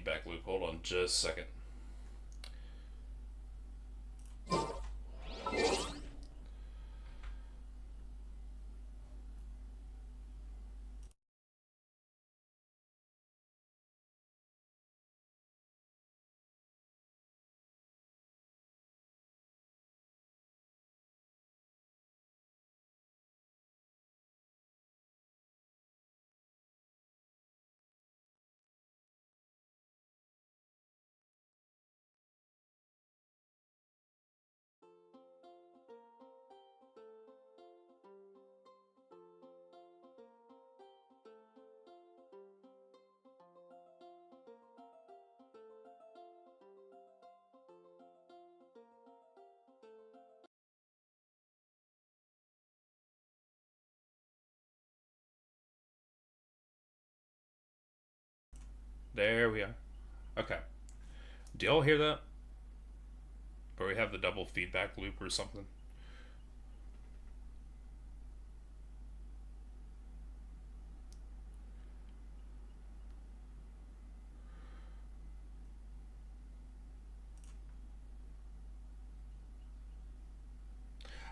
feedback loop. Hold on just a second. There we are. Okay. Do y'all hear that? Or we have the double feedback loop or something?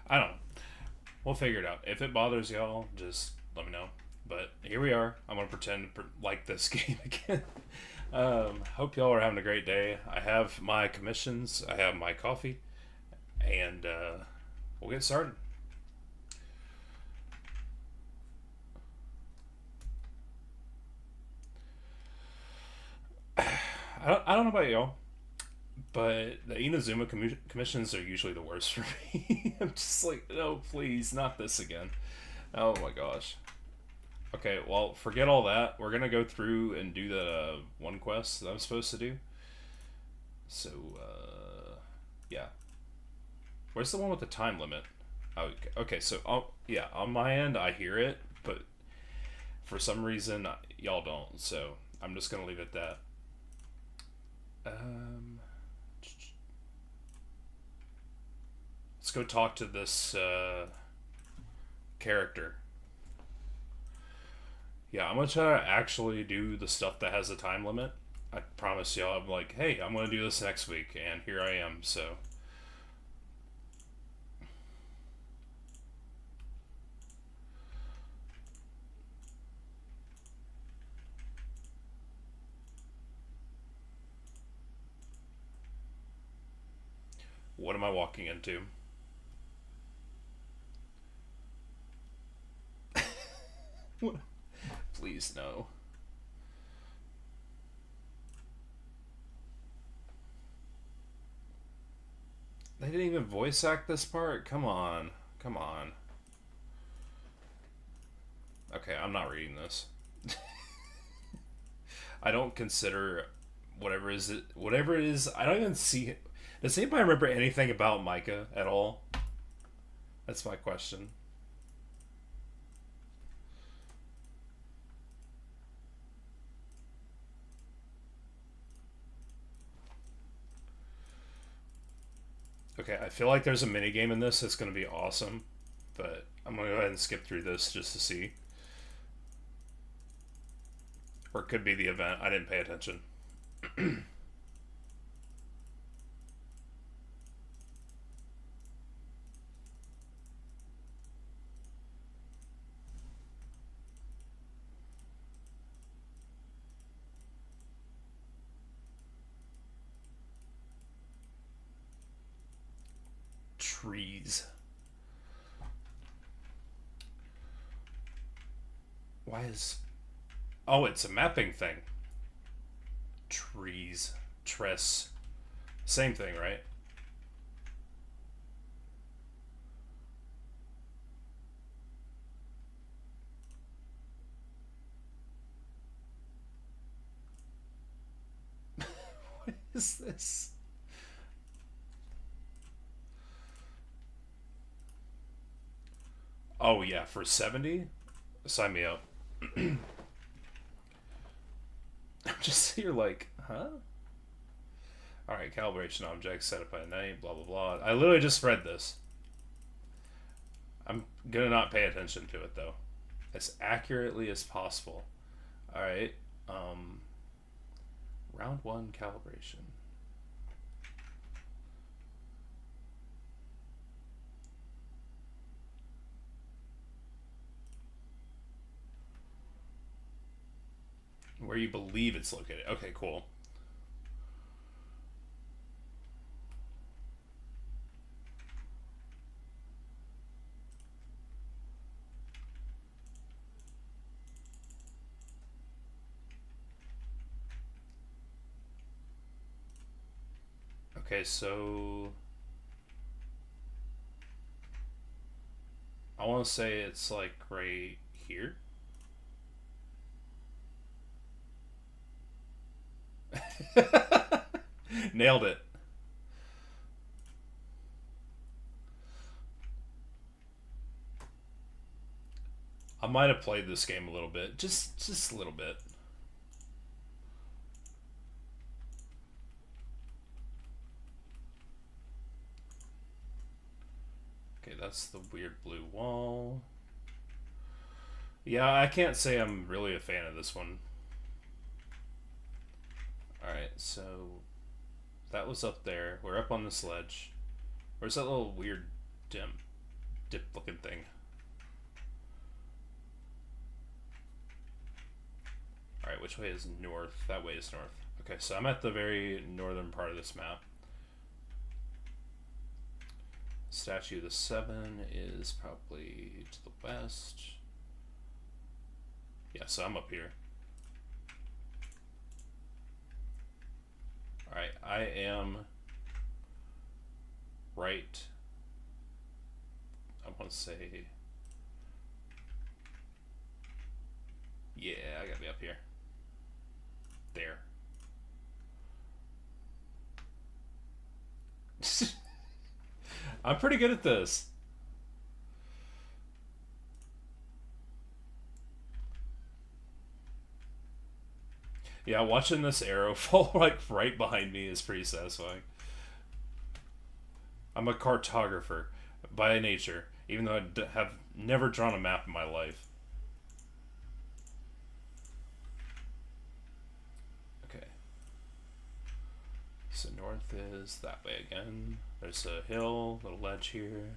I don't know. We'll figure it out. If it bothers y'all, just let me know. But here we are. I'm gonna pretend to like this game again. Hope y'all are having a great day. I have my commissions. I have my coffee, and we'll get started. I don't know about y'all, but the Inazuma commissions are usually the worst for me. I'm just like, no, please, not this again. Oh my gosh. Okay, well, forget all that. We're gonna go through and do the one quest that I'm supposed to do. So, yeah. Where's the one with the time limit? Okay, okay, so, yeah, on my end, I hear it, but for some reason, y'all don't. So, I'm just gonna leave it at that. Um, let's go talk to this character. Yeah, I'm gonna try to actually do the stuff that has a time limit. I promise y'all, I'm like, hey, I'm gonna do this next week, and here I am. So, what am I walking into? Please no. They didn't even voice act this part. Come on, come on. Okay, I'm not reading this. I don't consider whatever it is. I don't even see. Does anybody remember anything about Micah at all? That's my question. Okay, I feel like there's a mini game in this that's going to be awesome, but I'm going to go ahead and skip through this just to see. Or it could be the event. I didn't pay attention. Trees. Why is. Oh, it's a mapping thing. Trees. Tress. Same thing, right? What is this? Oh, yeah, for 70? Sign me up. I'm just here like, huh? Alright, calibration objects set up by night, blah blah blah. I literally just read this. I'm gonna not pay attention to it though. As accurately as possible. Alright. Um Round 1 calibration. Where you believe it's located. Okay, cool. Okay, so I want to say it's like right here. Nailed it. I might have played this game a little bit, just a little bit. Okay, that's the weird blue wall. Yeah, I can't say I'm really a fan of this one. Alright, so that was up there. We're up on this ledge. Where's that little weird dip looking thing? Alright, which way is north? That way is north. Okay, so I'm at the very northern part of this map. Statue of the Seven is probably to the west. Yeah, so I'm up here. Alright, I am right. I want to say... Yeah, I gotta be up here. There. I'm pretty good at this. Yeah, watching this arrow fall like right behind me is pretty satisfying. I'm a cartographer by nature, even though I have never drawn a map in my life. Okay. So north is that way again. There's a hill, little ledge here.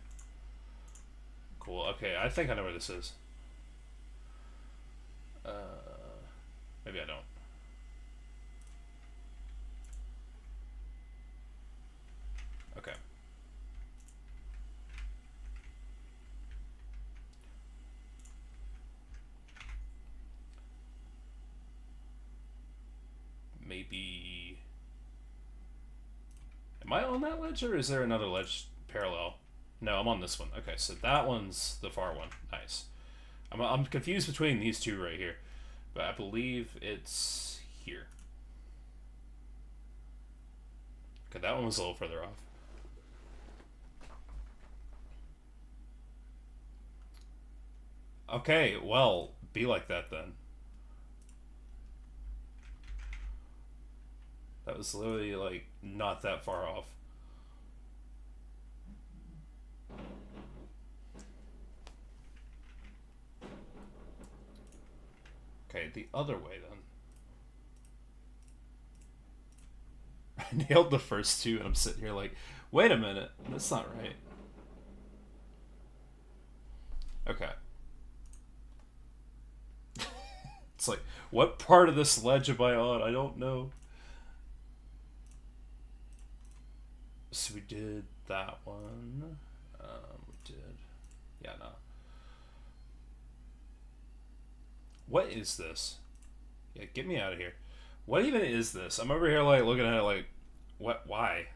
Cool. Okay, I think I know where this is. Maybe I don't. Okay. Maybe... Am I on that ledge, or is there another ledge parallel? No, I'm on this one. Okay, so that one's the far one. Nice. I'm confused between these two right here, but I believe it's here. Okay, that one was a little further off. Okay, well, be like that then. That was literally, like, not that far off. Okay, the other way then. I nailed the first two, and I'm sitting here like, wait a minute, that's not right. Okay. It's like, what part of this ledge am I on? I don't know. So we did that one. We did... Yeah, no. What is this? Yeah, get me out of here. What even is this? I'm over here like looking at it like, what? Why?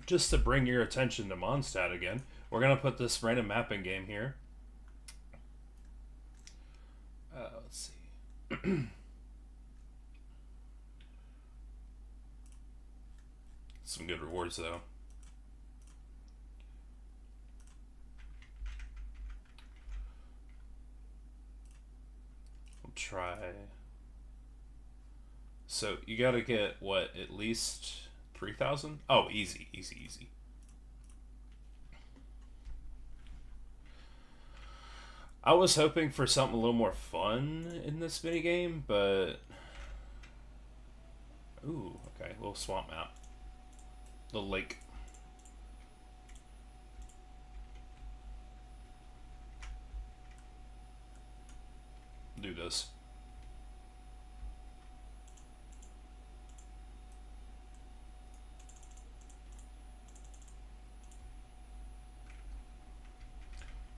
Just to bring your attention to Mondstadt again, we're gonna put this random mapping game here. Let's see. Some good rewards though. We'll try. So you gotta get what, at least 3,000? Oh, easy, easy, easy. I was hoping for something a little more fun in this minigame, but... Ooh, okay, little swamp map. Little lake. Do this.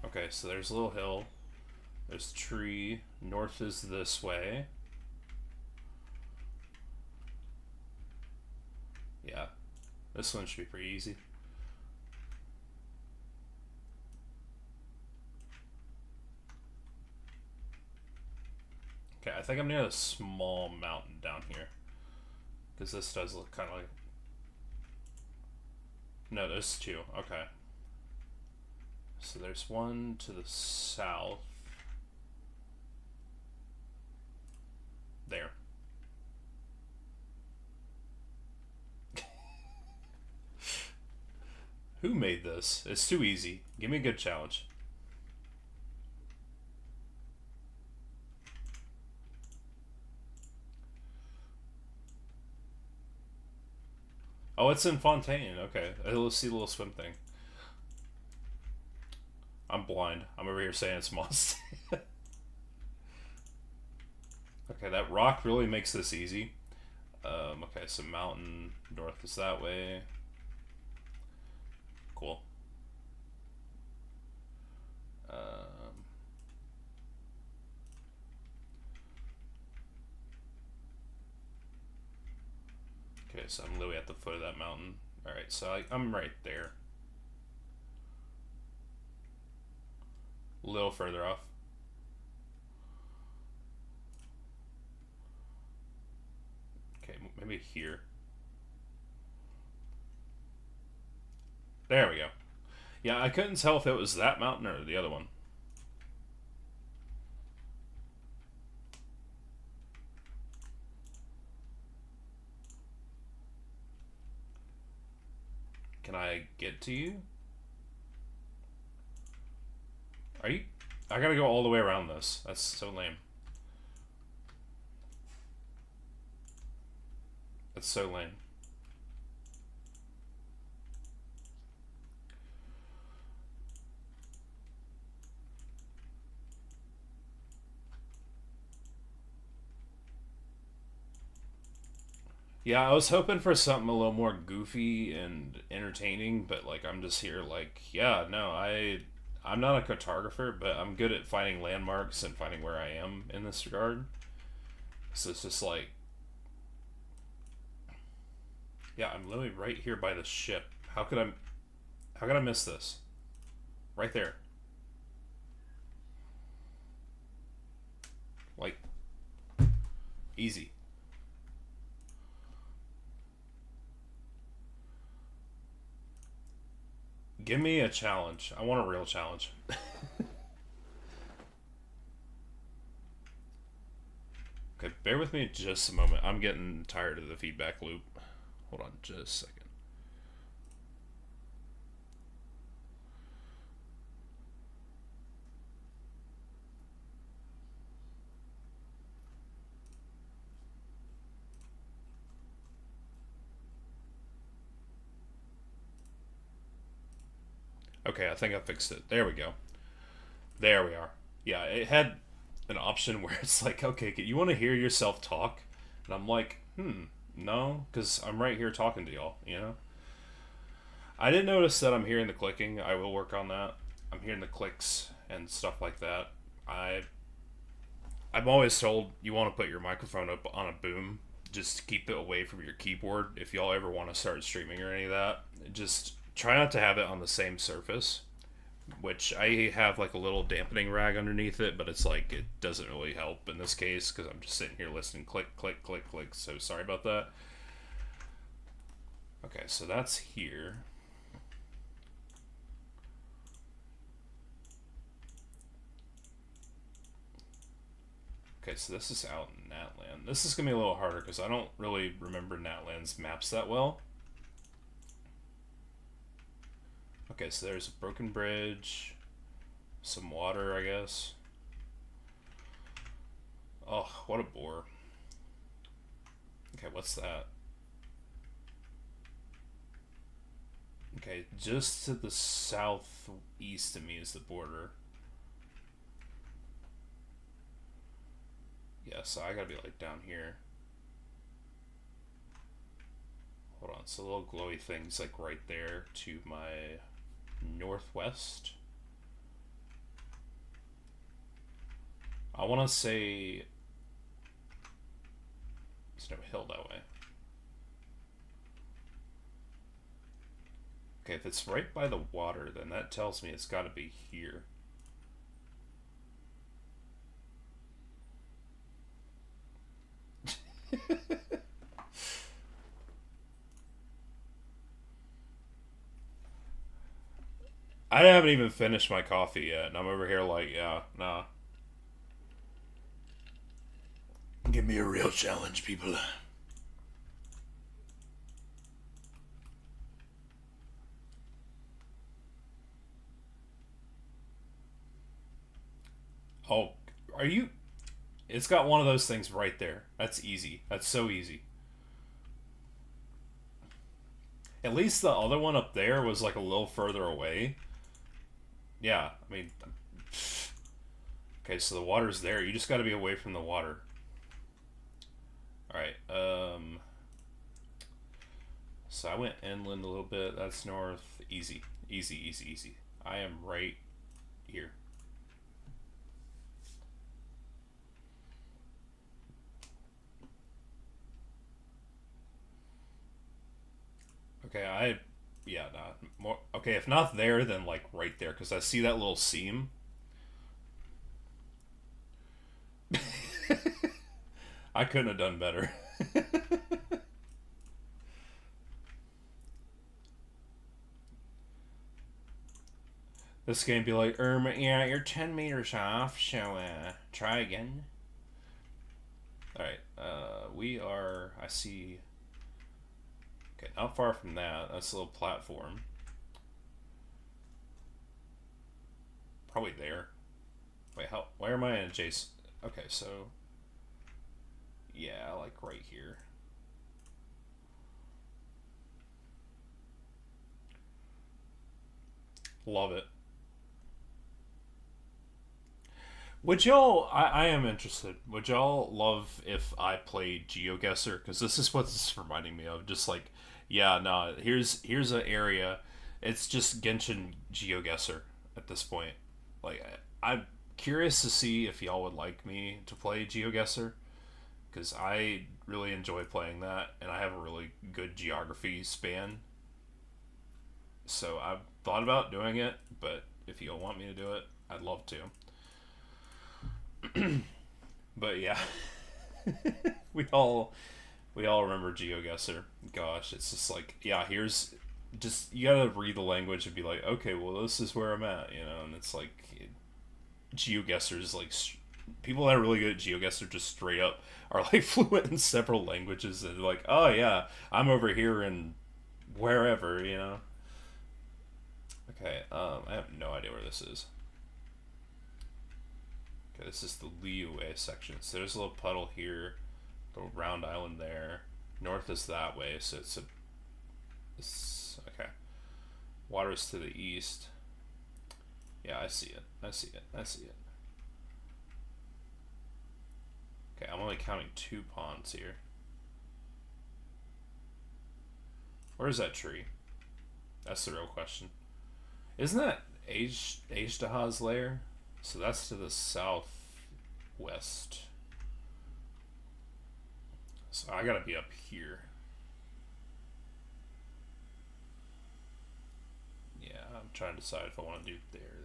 Okay, so there's a little hill. There's a tree. North is this way. Yeah. This one should be pretty easy. Okay, I think I'm near a small mountain down here. Because this does look kind of like... No, there's two. Okay. So there's one to the south. There. Who made this? It's too easy. Give me a good challenge. Oh, it's in Fontaine. Okay. Let's see the little swim thing. I'm blind. I'm over here saying it's must. Okay, that rock really makes this easy. Okay, so mountain north is that way. Cool. Okay, so I'm literally at the foot of that mountain. Alright, so I'm right there. A little further off. Okay, maybe here. There we go. Yeah, I couldn't tell if it was that mountain or the other one. Can I get to you? Are you... I gotta go all the way around this. That's so lame. That's so lame. Yeah, I was hoping for something a little more goofy and entertaining, but like I'm just here like, yeah, no, I'm not a cartographer, but I'm good at finding landmarks and finding where I am in this regard. So it's just like, yeah, I'm literally right here by the ship. How could I miss this? Right there. Like, easy. Give me a challenge. I want a real challenge. Okay, bear with me just a moment. I'm getting tired of the feedback loop. Hold on just a second. Okay, I think I fixed it. There we go. There we are. Yeah, it had an option where it's like, okay, you want to hear yourself talk? And I'm like, no, because I'm right here talking to y'all, you know? I didn't notice that I'm hearing the clicking. I will work on that. I'm hearing the clicks and stuff like that. I'm always told you want to put your microphone up on a boom just to keep it away from your keyboard if y'all ever want to start streaming or any of that. Just try not to have it on the same surface, which I have like a little dampening rag underneath it, but it's like it doesn't really help in this case because I'm just sitting here listening click, click, click, click. So sorry about that. Okay, so that's here. Okay, so this is out in Natland. This is going to be a little harder because I don't really remember Natland's maps that well. Okay, so there's a broken bridge, some water, I guess. Oh, what a bore. Okay, what's that? Okay, just to the southeast of me is the border. Yeah, so I gotta be like down here. Hold on, so little glowy things like right there to my northwest. I want to say there's no hill that way. Okay, if it's right by the water, then that tells me it's got to be here. I haven't even finished my coffee yet, and I'm over here like, yeah, nah. Give me a real challenge, people. Oh, are you? It's got one of those things right there. That's easy. That's so easy. At least the other one up there was like a little further away. Yeah, I mean, okay, so the water's there. You just got to be away from the water. All right. So I went inland a little bit. That's north. Easy, easy, easy, easy. I am right here. Okay, yeah, not more. Okay, if not there, then like right there, because I see that little seam. I couldn't have done better. This game be like, yeah, you're 10 meters off, so try again. All right, we are. I see. Okay, not far from that. That's a little platform. Probably there. Wait, how? Where am I in adjacent? Okay, so yeah, like right here. Love it. Would y'all? I am interested. Would y'all love if I played GeoGuessr? Because this is what this is reminding me of. Just like, yeah, no. Here's an area. It's just Genshin GeoGuessr at this point. Like, I'm curious to see if y'all would like me to play GeoGuessr because I really enjoy playing that, and I have a really good geography span. So I've thought about doing it, but if y'all want me to do it, I'd love to. But yeah, we all we all remember GeoGuessr. Gosh, it's just like, yeah, here's just you gotta read the language and be like, okay, well, this is where I'm at, you know. And it's like GeoGuessr is like people that are really good at GeoGuessr just straight up are like fluent in several languages and like, oh yeah, I'm over here in wherever, you know. Okay, I have no idea where this is. Okay, this is the Liyue section. So there's a little puddle here, a little round island there. North is that way, so it's okay. Water's to the east. Yeah, I see it. I see it. I see it. Okay, I'm only counting 2 ponds here. Where's that tree? That's the real question. Isn't that Ajdaha's lair? So that's to the southwest. So I gotta be up here. Yeah, I'm trying to decide if I want to do there or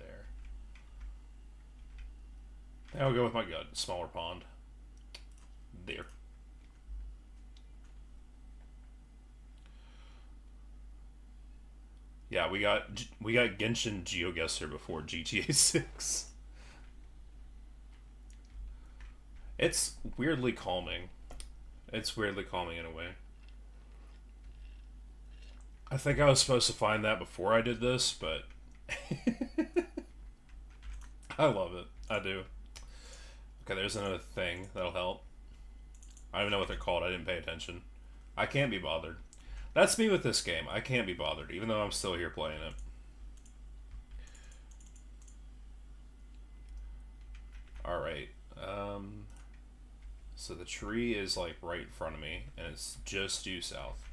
there. I'll go with my gut. Smaller pond. There. Yeah, we got Genshin GeoGuessr before GTA 6. It's weirdly calming. It's weirdly calming in a way. I think I was supposed to find that before I did this, but I love it. I do. Okay, there's another thing that'll help. I don't even know what they're called. I didn't pay attention. I can't be bothered. That's me with this game. I can't be bothered, even though I'm still here playing it. Alright. So the tree is like right in front of me, and it's just due south.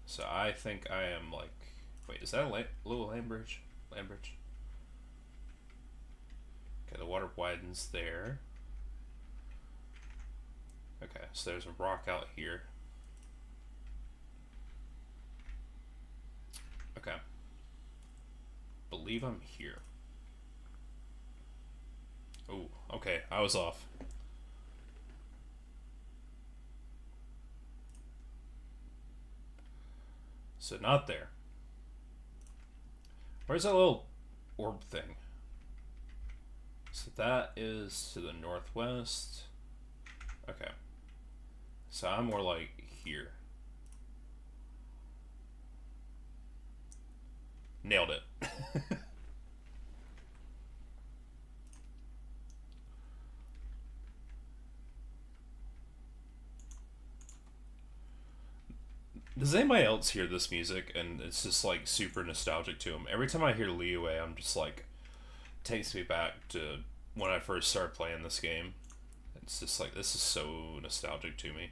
So I think I am like... Wait, is that a little land bridge? Land bridge? Okay, the water widens there. Okay, so there's a rock out here. Okay. Believe I'm here. Oh, okay, I was off. So not there. Where's that little orb thing? So that is to the northwest. Okay. So I'm more like here. Nailed it. Does anybody else hear this music and it's just like super nostalgic to them? Every time I hear Liyue, I'm just like, takes me back to when I first started playing this game. It's just like, this is so nostalgic to me.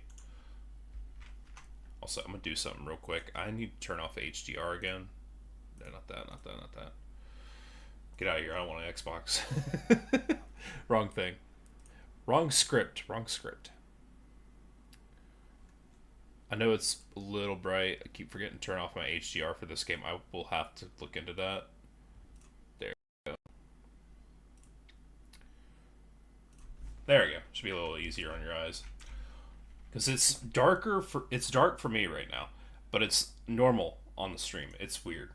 Also, I'm gonna do something real quick. I need to turn off HDR again. No, not that, not that, not that. Get out of here, I don't want an Xbox. Wrong thing. Wrong script, wrong script. I know it's a little bright. I keep forgetting to turn off my HDR for this game. I will have to look into that. There we go. There we go. Should be a little easier on your eyes. Because it's dark for me right now. But it's normal on the stream. It's weird.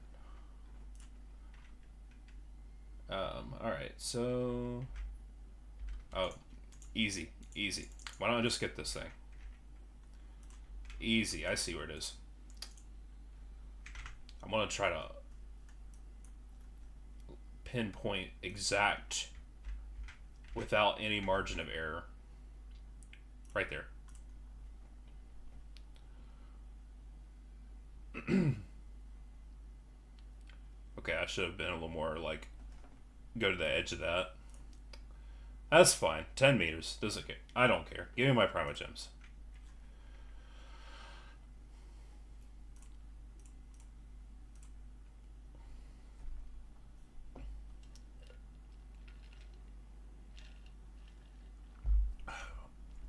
Alright, so... Oh, easy, easy. Why don't I just get this thing? Easy, I see where it is. I'm gonna try to pinpoint exact without any margin of error. Right there. Okay, I should have been a little more like go to the edge of that. That's fine. 10 meters. Doesn't care. I don't care. Give me my primogems.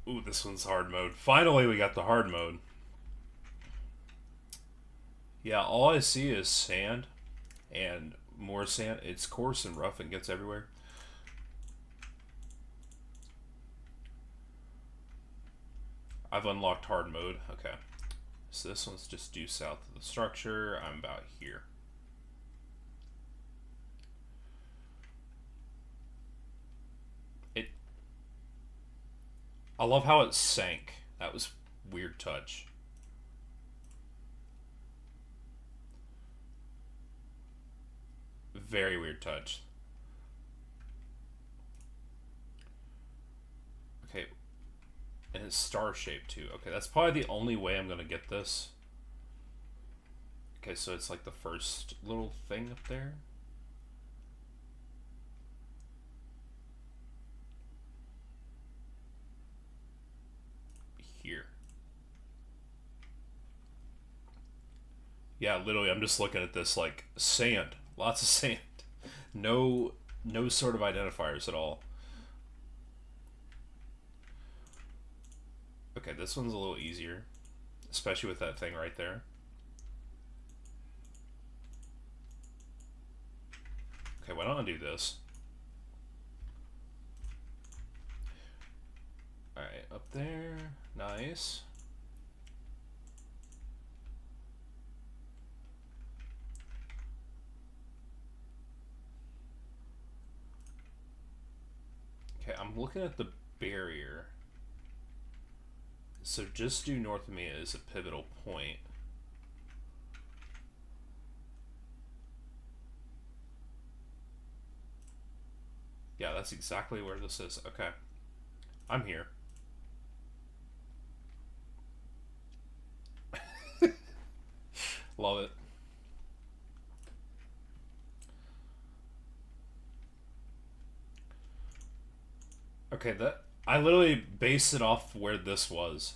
Ooh, this one's hard mode. Finally, we got the hard mode. Yeah, all I see is sand and more sand. It's coarse and rough and gets everywhere. I've unlocked hard mode. Okay. So this one's just due south of the structure. I'm about here. I love how it sank. That was weird touch. Very weird touch. Okay. And it's star shaped too. Okay, that's probably the only way I'm going to get this. Okay, so it's like the first little thing up there. Here. Yeah, literally, I'm just looking at this like sand. Lots of sand. No sort of identifiers at all. Okay, this one's a little easier. Especially with that thing right there. Okay, why don't I do this? Alright, up there. Nice. Okay, I'm looking at the barrier. So just due north of me is a pivotal point. Yeah, that's exactly where this is. Okay. I'm here. Love it. Okay, that I literally based it off where this was.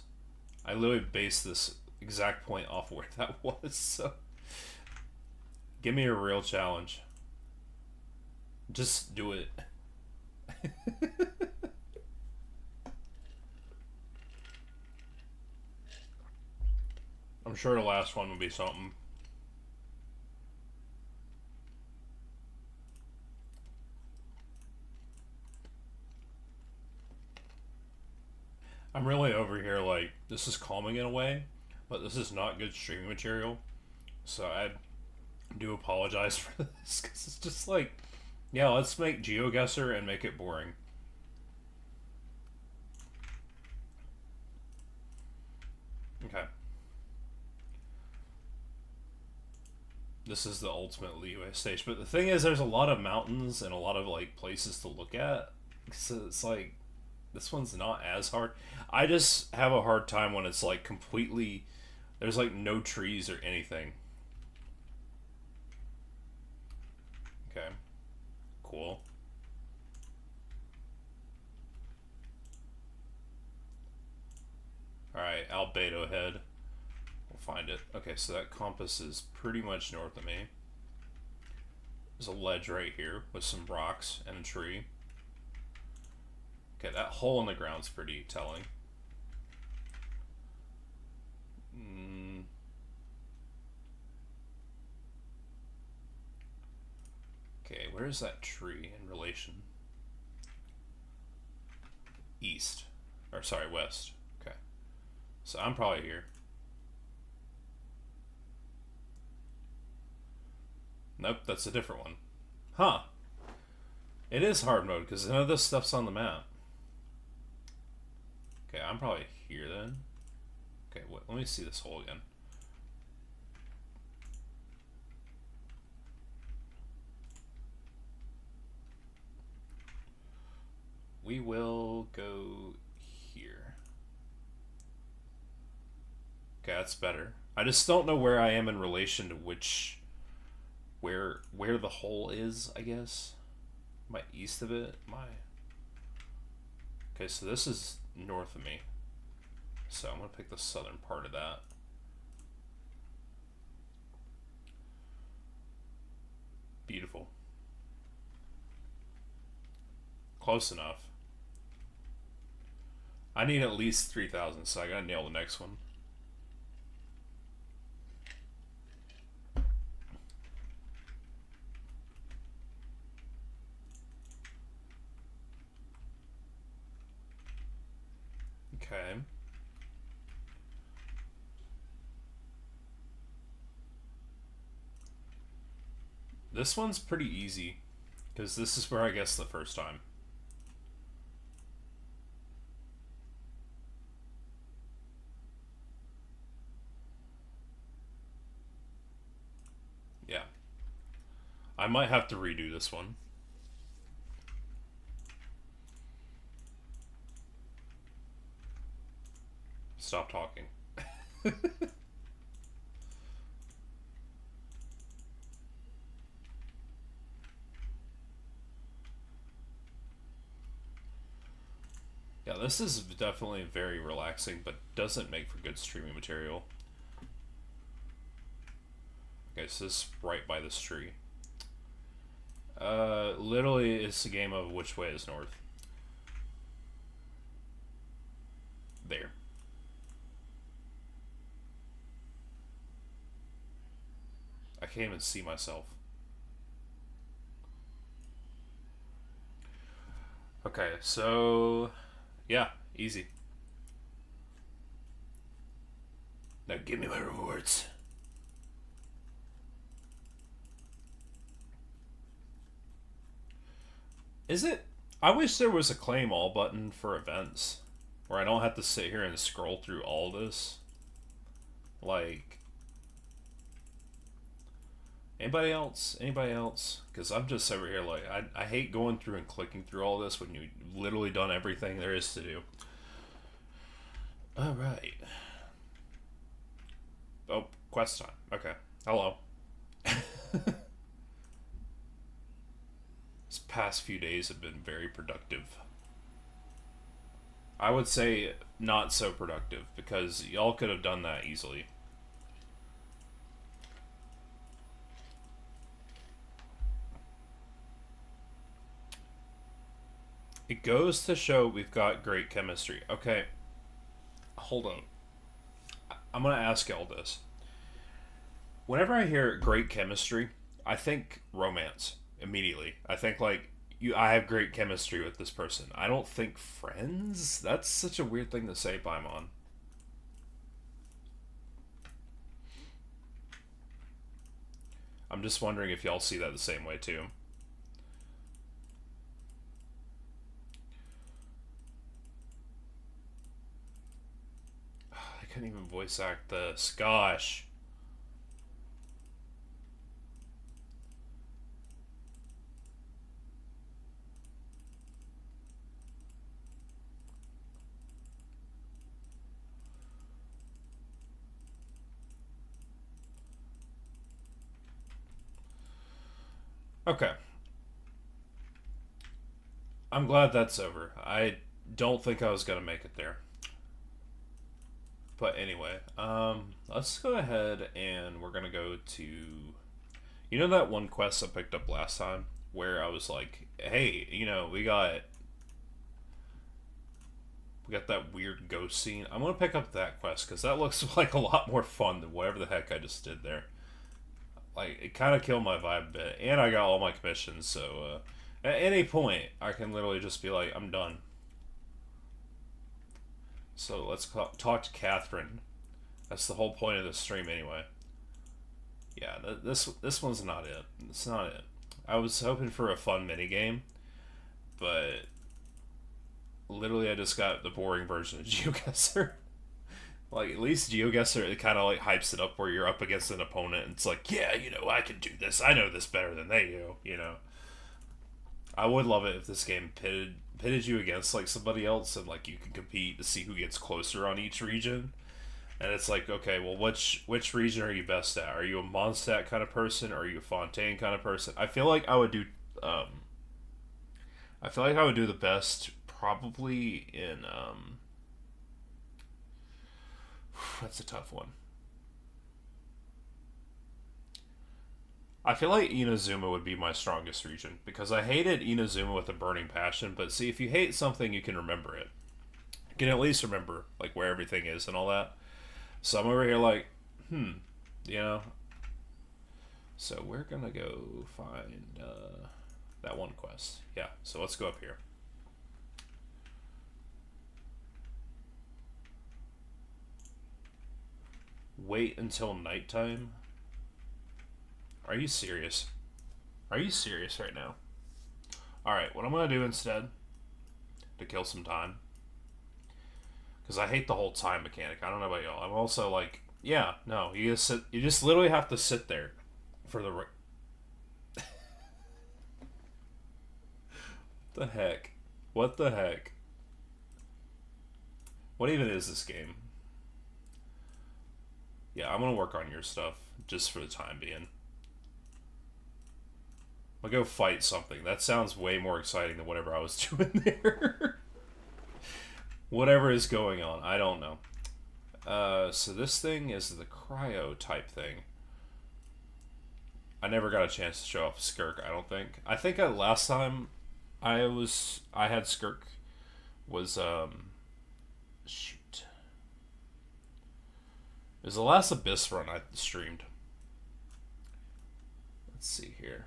I literally based this exact point off where that was. So give me a real challenge. Just do it. I'm sure the last one will be something. I'm really over here like this is calming in a way, but this is not good streaming material. So I do apologize for this because it's just like, yeah, let's make GeoGuessr and make it boring. Okay. This is the ultimate leeway stage, but the thing is, there's a lot of mountains and a lot of like places to look at. So it's like this one's not as hard. I just have a hard time when it's like completely there's like no trees or anything. Okay. Cool. Alright, Albedo Head. We'll find it. Okay, so that compass is pretty much north of me. There's a ledge right here with some rocks and a tree. Okay, that hole in the ground's pretty telling. Okay, where's that tree in relation? East. Or, sorry, west. Okay. So I'm probably here. Nope, that's a different one. Huh. It is hard mode, because none of this stuff's on the map. Okay, I'm probably here then. Okay, let me see this hole again. We will go here. Okay, that's better. I just don't know where I am in relation to which... Where the hole is, I guess. Am I east of it? Okay, so this is north of me. So I'm going to pick the southern part of that. Beautiful. Close enough. I need at least 3,000, so I gotta nail the next one. Okay. This one's pretty easy, because this is where I guess the first time. Yeah. I might have to redo this one. Stop talking. Yeah, this is definitely very relaxing, but doesn't make for good streaming material. Okay, so this is right by this tree. Literally, it's a game of which way is north. There. I can't even see myself. Okay, so... Yeah, easy. Now give me my rewards. Is it? I wish there was a claim all button for events. Where I don't have to sit here and scroll through all this. Like... Anybody else? Anybody else? Because I'm just over here like I hate going through and clicking through all this when you've literally done everything there is to do. All right. Oh, quest time. Okay. Hello. These past few days have been very productive. I would say not so productive because y'all could have done that easily. It goes to show we've got great chemistry. Okay, hold on. I'm gonna ask y'all this. Whenever I hear great chemistry, I think romance immediately. I think like I have great chemistry with this person. I don't think friends. That's such a weird thing to say, Paimon. I'm just wondering if y'all see that the same way too. I couldn't even voice act this. Gosh. Okay. I'm glad that's over. I don't think I was gonna make it there. But anyway, let's go ahead and we're gonna go to, you know, that one quest I picked up last time where I was like, hey, you know, we got that weird ghost scene. I'm gonna pick up that quest because that looks like a lot more fun than whatever the heck I just did there. Like it kind of killed my vibe a bit, and I got all my commissions. So at any point, I can literally just be like, I'm done. So let's talk to Catherine. That's the whole point of this stream, anyway. Yeah, this one's not it. It's not it. I was hoping for a fun mini game, but literally I just got the boring version of GeoGuessr. Like at least GeoGuessr, it kind of like hypes it up where you're up against an opponent and it's like, yeah, you know, I can do this. I know this better than they do. You know, I would love it if this game pitted you against like somebody else and like you can compete to see who gets closer on each region. And it's like, okay, well, which region are you best at? Are you a Mondstadt kind of person, or are you a Fontaine kind of person? I feel like I would do. I feel like I would do the best probably in. That's a tough one. I feel like Inazuma would be my strongest region because I hated Inazuma with a burning passion. But see, if you hate something, you can remember it. You can at least remember like where everything is and all that. So I'm over here like, you know. So we're gonna go find that one quest. Yeah. So let's go up here. Wait until nighttime. Are you serious? Are you serious right now? Alright, what I'm going to do instead, to kill some time, because I hate the whole time mechanic. I don't know about y'all. I'm also like, yeah, no, you just literally have to sit there for the... the heck? What the heck? What even is this game? Yeah, I'm going to work on your stuff, just for the time being. I'll go fight something. That sounds way more exciting than whatever I was doing there. Whatever is going on, I don't know. So this thing is the cryo type thing. I never got a chance to show off Skirk, I don't think. I think last time I had Skirk was, shoot. It was the last Abyss run I streamed. Let's see here.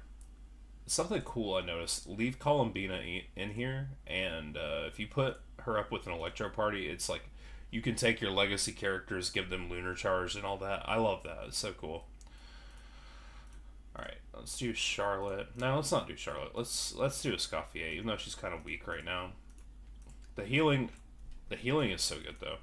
Something cool I noticed. Leave Columbina in here, and if you put her up with an Electro Party, it's like you can take your legacy characters, give them Lunar Charge and all that. I love that. It's so cool. Alright, let's do Charlotte. No, let's not do Charlotte. Let's do Escoffier, even though she's kind of weak right now. The healing is so good, though.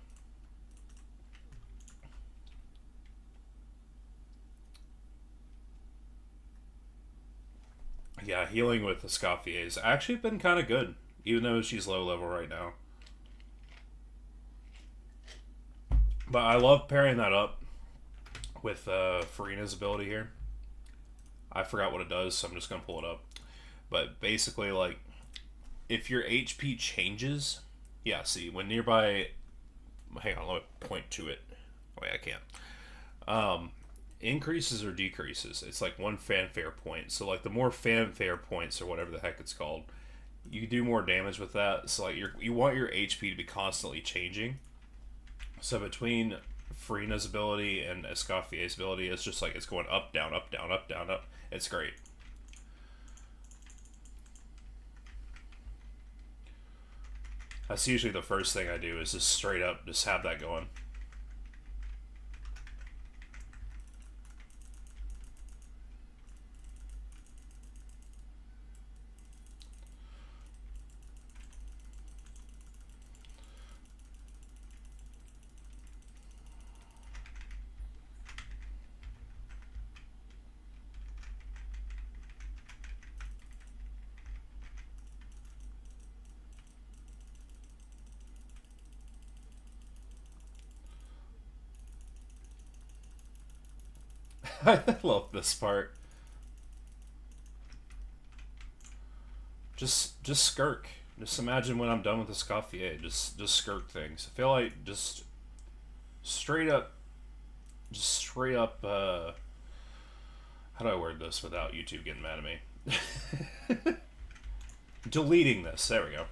Yeah, healing with the Escoffier's actually been kind of good, even though she's low level right now. But I love pairing that up with Farina's ability here. I forgot what it does, so I'm just gonna pull it up. But basically, like, if your HP changes, yeah. See, when nearby, hang on, let me point to it. Wait, I can't. Increases or decreases. It's like one fanfare point. So like the more fanfare points or whatever the heck it's called, you do more damage with that. So like you want your HP to be constantly changing. So between Farina's ability and Escoffier's ability, it's just like it's going up, down, up, down, up, down, up. It's great. That's usually the first thing I do is just straight up just have that going. I love this part. Just skirk. Just imagine when I'm done with the Scoffier, just skirk things. I feel like straight up just straight up how do I word this without YouTube getting mad at me? Deleting this. There we go.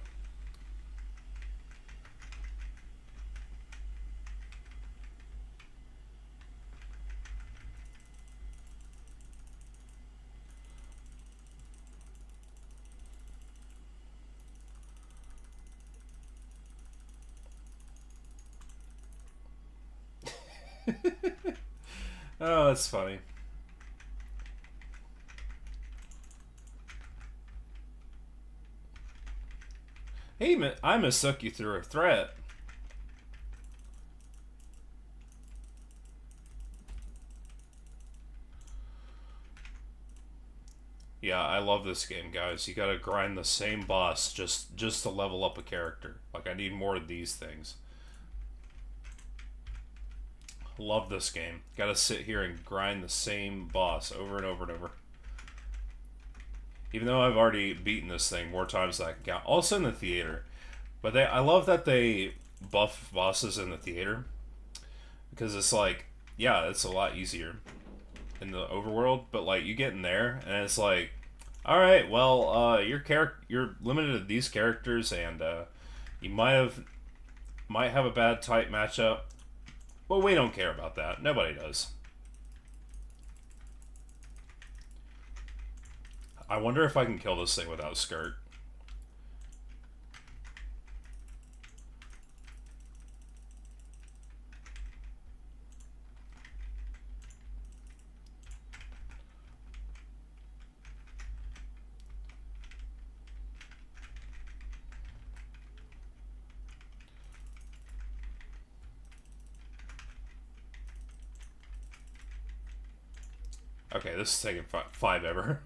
Oh, that's funny. Hey, man, I mistook you through a threat. Yeah, I love this game, guys. You gotta grind the same boss just to level up a character. Like, I need more of these things. Love this game. Gotta sit here and grind the same boss over and over and over. Even though I've already beaten this thing more times than I can count. Also in the theater. But I love that they buff bosses in the theater. Because it's like, yeah, it's a lot easier in the overworld. But like, you get in there and it's like, alright, well, you're limited to these characters and you might have a bad type matchup. Well, we don't care about that. Nobody does. I wonder if I can kill this thing without skirt. Okay, this is taking five ever.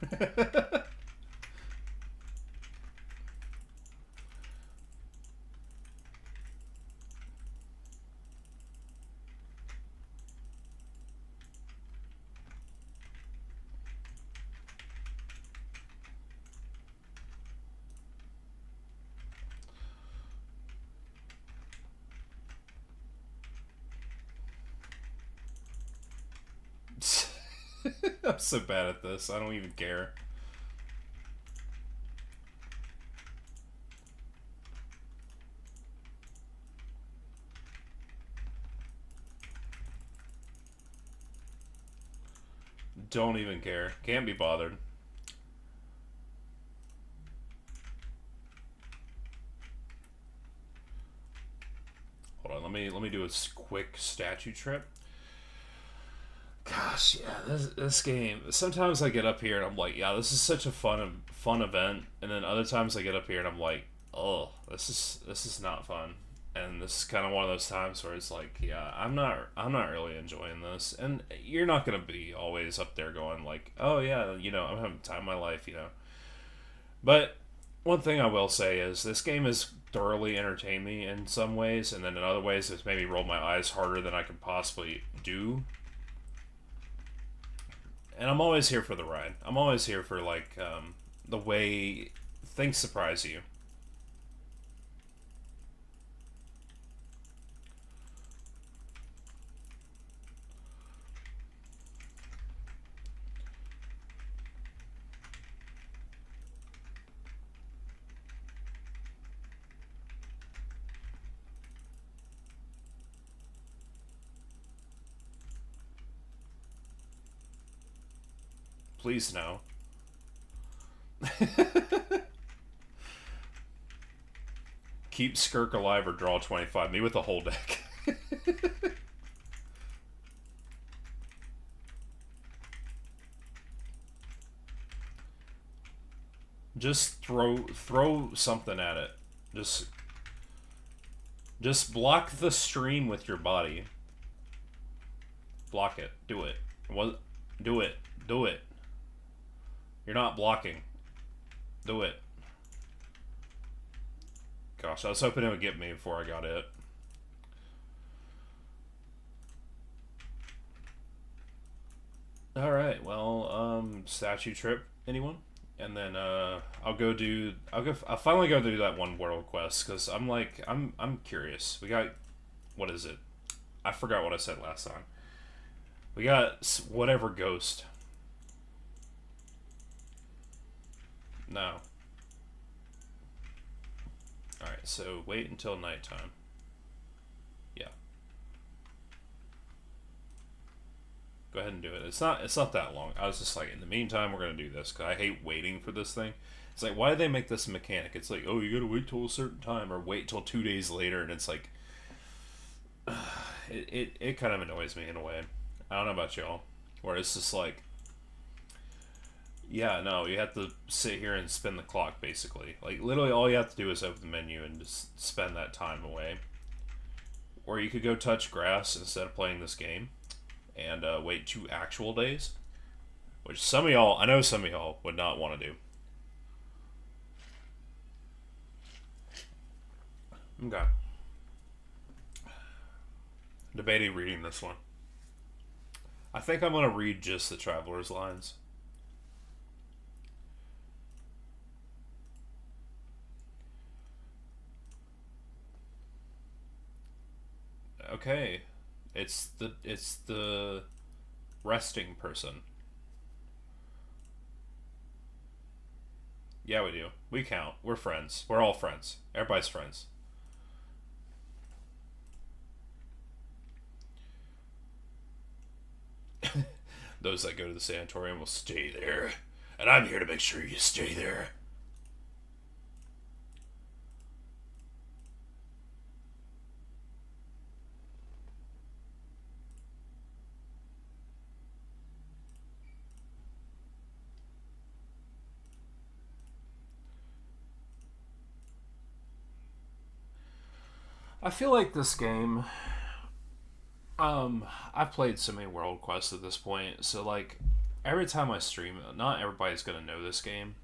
I'm so bad at this. I don't even care. Don't even care. Can't be bothered. Hold on, let me do a quick statue trip. Gosh, yeah, this game. Sometimes I get up here and I'm like, yeah, this is such a fun event, and then other times I get up here and I'm like, oh, this is not fun. And this is kind of one of those times where it's like, yeah, I'm not really enjoying this, and you're not gonna be always up there going like, oh yeah, I'm having the time of my life. But one thing I will say is this game has thoroughly entertained me in some ways, and then in other ways it's made me roll my eyes harder than I could possibly do. And I'm always here for the ride. I'm always here for like the way things surprise you. Please no. Keep Skirk alive or draw 25. Me with the whole deck. Just throw something at it. Just just block the stream with your body. Block it. Do it. What? Do it. Do it. You're not blocking. Do it. Gosh, I was hoping it would get me before I got it. Alright, well, statue trip, anyone? And then I'll finally go do that one world quest, because I'm curious. We got, what is it? I forgot what I said last time. We got whatever ghost. No. Alright, so wait until nighttime. Yeah. Go ahead and do it. It's not that long. I was just like, in the meantime, we're gonna do this because I hate waiting for this thing. It's like, why did they make this a mechanic? It's like, oh, you gotta wait till a certain time or wait till 2 days later, and it's like, it kind of annoys me in a way. I don't know about y'all, where it's just like, yeah, no, you have to sit here and spin the clock basically. Like literally, all you have to do is open the menu and just spend that time away. Or you could go touch grass instead of playing this game and wait 2 actual days, which some of y'all, I know some of y'all would not want to do. Okay. Debating reading this one. I think I'm going to read just the Traveler's Lines. Okay. It's the resting person. Yeah, we do. We count. We're friends. We're all friends. Everybody's friends. Those that go to the sanatorium will stay there. And I'm here to make sure you stay there. I feel like this game. I've played so many world quests at this point, so like every time I stream, not everybody's gonna know this game.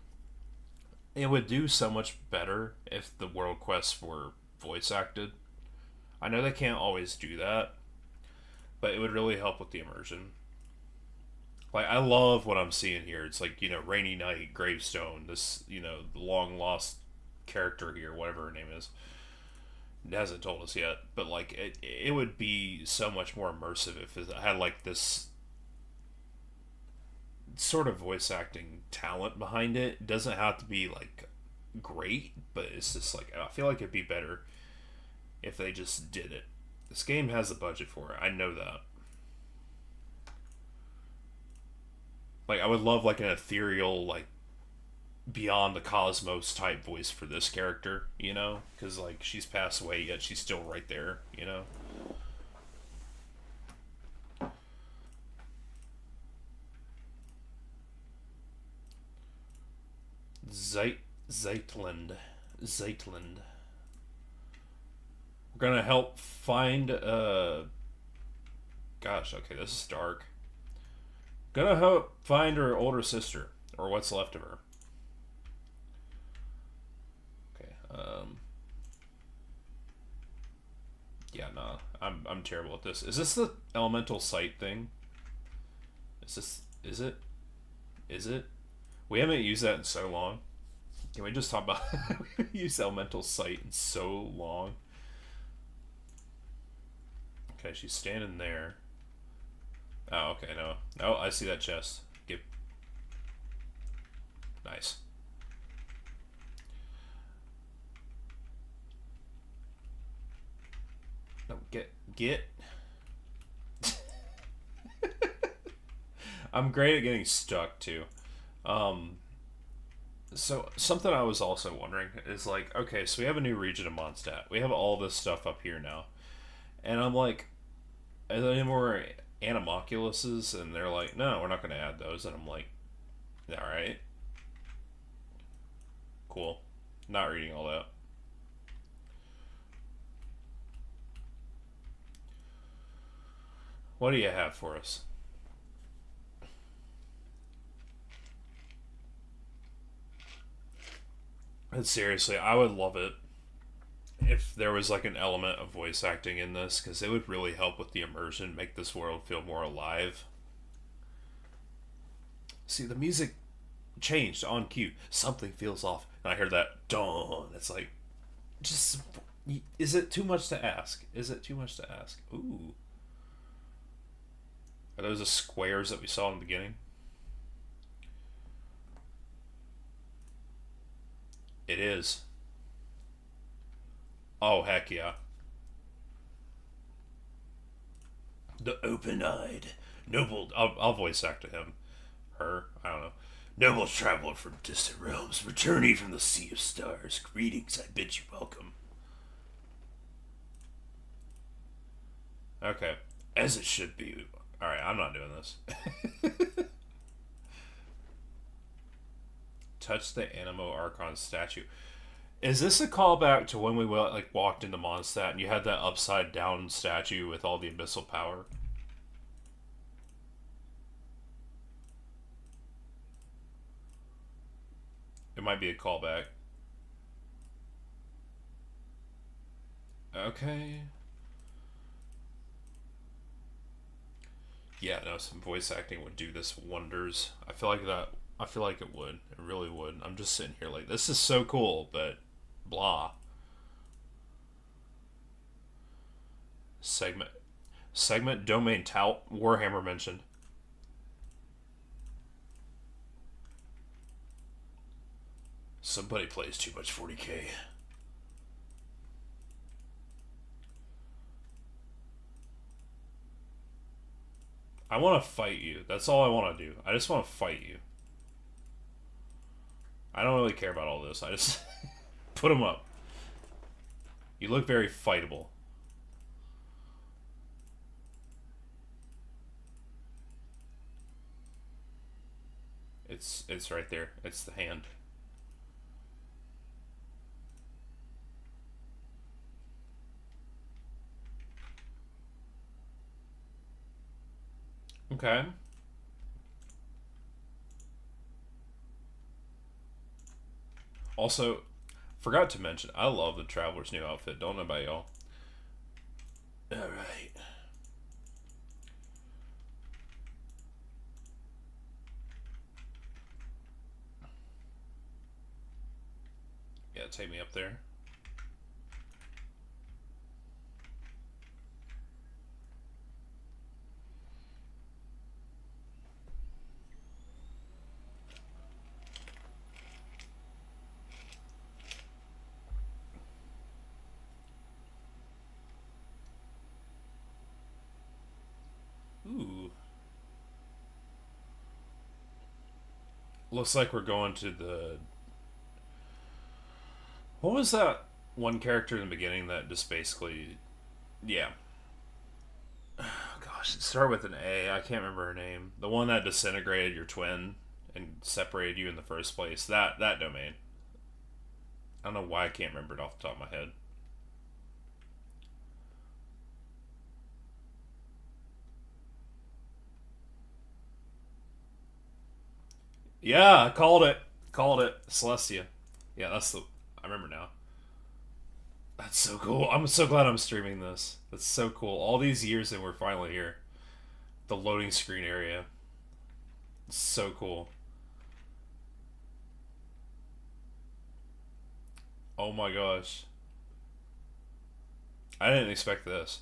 It would do so much better if the world quests were voice acted. I know they can't always do that, but it would really help with the immersion. Like I love what I'm seeing here. It's like, Rainy Night, Gravestone, this, the long lost character here, whatever her name is. It hasn't told us yet, but like it would be so much more immersive if it had like this sort of voice acting talent behind it. It doesn't have to be like great, but it's just like I feel like it'd be better if they just did it. This game has the budget for it. I know that. Like I would love like an ethereal, like beyond the cosmos type voice for this character, because like she's passed away yet she's still right there. Zeitland. Zeitland. We're gonna help find gosh, okay, this is dark. Gonna help find her older sister, or what's left of her. Um, yeah, nah. I'm terrible at this. Is this the elemental sight thing? Is this? Is it? Is it? We haven't used that in so long. Can we just talk about use elemental sight in so long? Okay, she's standing there. Oh, okay, no. Oh, I see that chest. Give. Nice. No, get. I'm great at getting stuck too. Um, so something I was also wondering is like, okay, so we have a new region of Mondstadt. We have all this stuff up here now, and I'm like, are there any more animoculuses? And they're like, no, we're not going to add those. And I'm like, all right, cool. Not reading all that. What do you have for us? And seriously, I would love it if there was like an element of voice acting in this because it would really help with the immersion, make this world feel more alive. See, the music changed on cue. Something feels off, and I heard that dawn. It's like, just is it too much to ask? Is it too much to ask? Ooh, are those the squares that we saw in the beginning? It is. Oh heck yeah! The open-eyed, noble. I'll voice act to him. Her. I don't know. Noble traveler from distant realms, returning from the sea of stars. Greetings, I bid you welcome. Okay. As it should be. Alright, I'm not doing this. Touch the Animo Archon statue. Is this a callback to when we like walked into Mondstadt and you had that upside down statue with all the abyssal power? It might be a callback. Okay. Yeah, no, some voice acting would do this wonders. I feel like that. I feel like it would. It really would. I'm just sitting here like, this is so cool, but blah. Segment. Segment domain tout. Warhammer mentioned. Somebody plays too much 40k. I want to fight you. That's all I want to do. I just want to fight you. I don't really care about all this. I just put them up. You look very fightable. It's right there. It's the hand. Okay. Also, forgot to mention, I love the Traveler's new outfit. Don't know about y'all. Alright. Yeah, take me up there. Ooh. Looks like we're going to the... What was that one character in the beginning that just basically... Yeah. Oh, gosh, it started with an A. I can't remember her name. The one that disintegrated your twin and separated you in the first place. That domain. I don't know why I can't remember it off the top of my head. Yeah, I called it. Called it. Celestia. Yeah, that's the... I remember now. That's so cool. I'm so glad I'm streaming this. That's so cool. All these years and we're finally here. The loading screen area. It's so cool. Oh my gosh. I didn't expect this.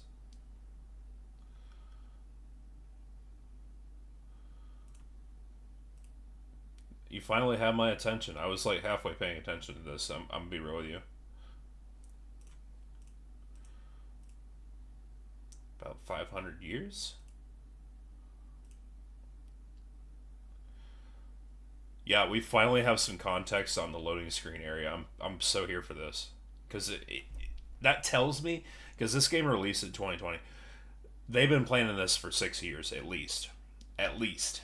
You finally have my attention. I was like halfway paying attention to this. I'm gonna be real with you. About 500 years? Yeah, we finally have some context on the loading screen area. I'm so here for this. Because that tells me, because this game released in 2020, they've been planning this for 6 years at least. At least.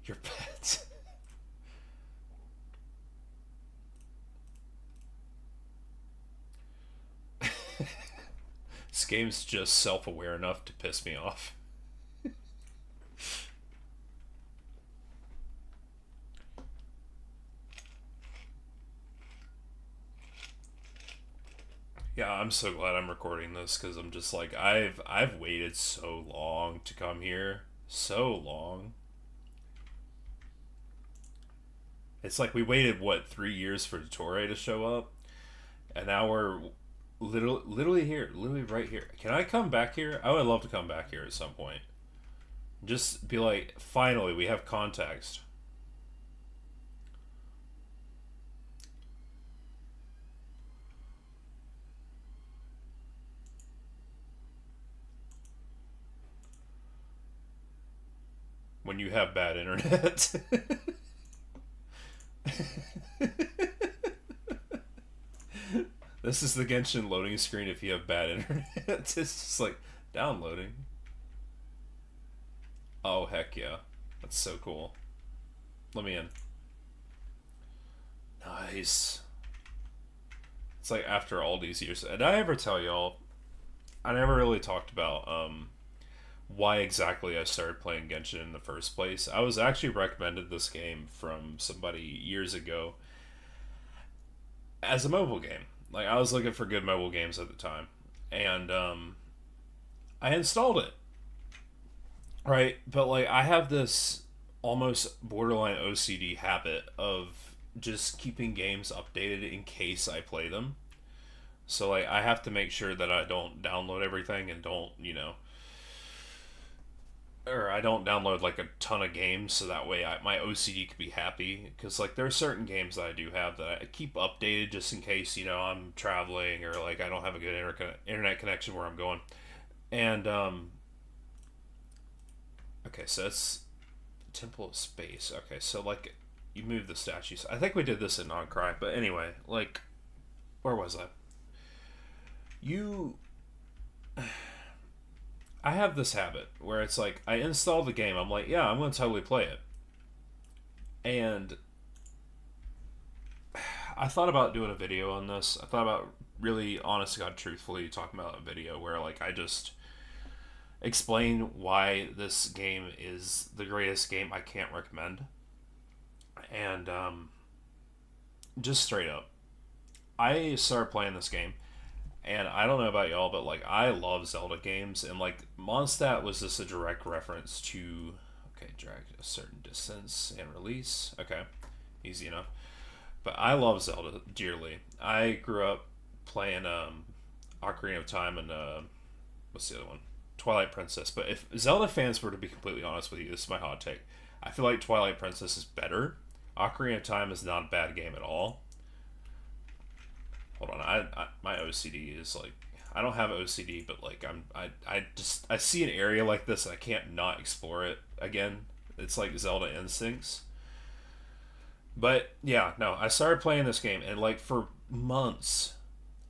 Your pets. This game's just self aware enough to piss me off. Yeah, I'm so glad I'm recording this because I'm just like I've waited so long to come here, so long. It's like we waited what 3 years for Torre to show up, and now we're literally here, literally right here. Can I come back here? I would love to come back here at some point. Just be like, finally, we have context. When you have bad internet. This is the Genshin loading screen if you have bad internet. It's just like downloading. Oh, heck yeah. That's so cool. Let me in. Nice. It's like after all these years. Did I ever tell y'all? I never really talked about why exactly I started playing Genshin in the first place. I was actually recommended this game from somebody years ago as a mobile game. Like I was looking for good mobile games at the time, and I installed it. Right, but like I have this almost borderline OCD habit of just keeping games updated in case I play them. So like I have to make sure that I don't download everything and don't, or I don't download like a ton of games so that way my OCD could be happy because like there are certain games that I do have that I keep updated just in case, I'm traveling or like I don't have a good internet connection where I'm going. And okay, so that's Temple of Space. Okay, so like you move the statues. I think we did this in Non-Cry, but anyway, like where was I? You I have this habit where it's like I install the game, I'm like, yeah, I'm going to totally play it. And I thought about doing a video on this. I thought about really honest to God truthfully talking about a video where like I just explain why this game is the greatest game I can't recommend. And just straight up, I started playing this game, and I don't know about y'all, but like I love Zelda games, and like Mondstadt was just a direct reference to okay, drag a certain distance and release. Okay, easy enough. But I love Zelda dearly. I grew up playing Ocarina of Time and what's the other one? Twilight Princess. But if Zelda fans were to be completely honest with you, this is my hot take. I feel like Twilight Princess is better. Ocarina of Time is not a bad game at all. Hold on, I my OCD is like I don't have OCD, but like I see an area like this and I can't not explore it again. It's like Zelda instincts. But yeah, no, I started playing this game and like for months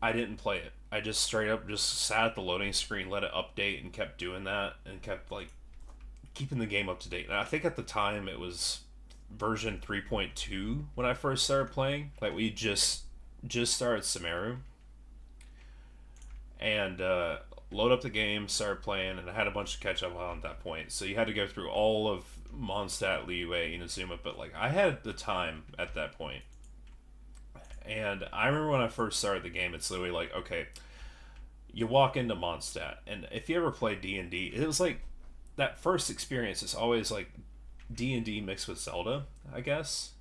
I didn't play it. I just straight up just sat at the loading screen, let it update, and kept doing that, and kept like keeping the game up to date. And I think at the time it was version 3.2 when I first started playing. Like we just started Sumeru, and load up the game, start playing, and I had a bunch to catch up on at that point. So you had to go through all of Mondstadt, Liyue, Inazuma, but like I had the time at that point. And I remember when I first started the game, it's literally like, okay, you walk into Mondstadt, and if you ever played D&D, it was like that first experience is always like D&D mixed with Zelda, I guess,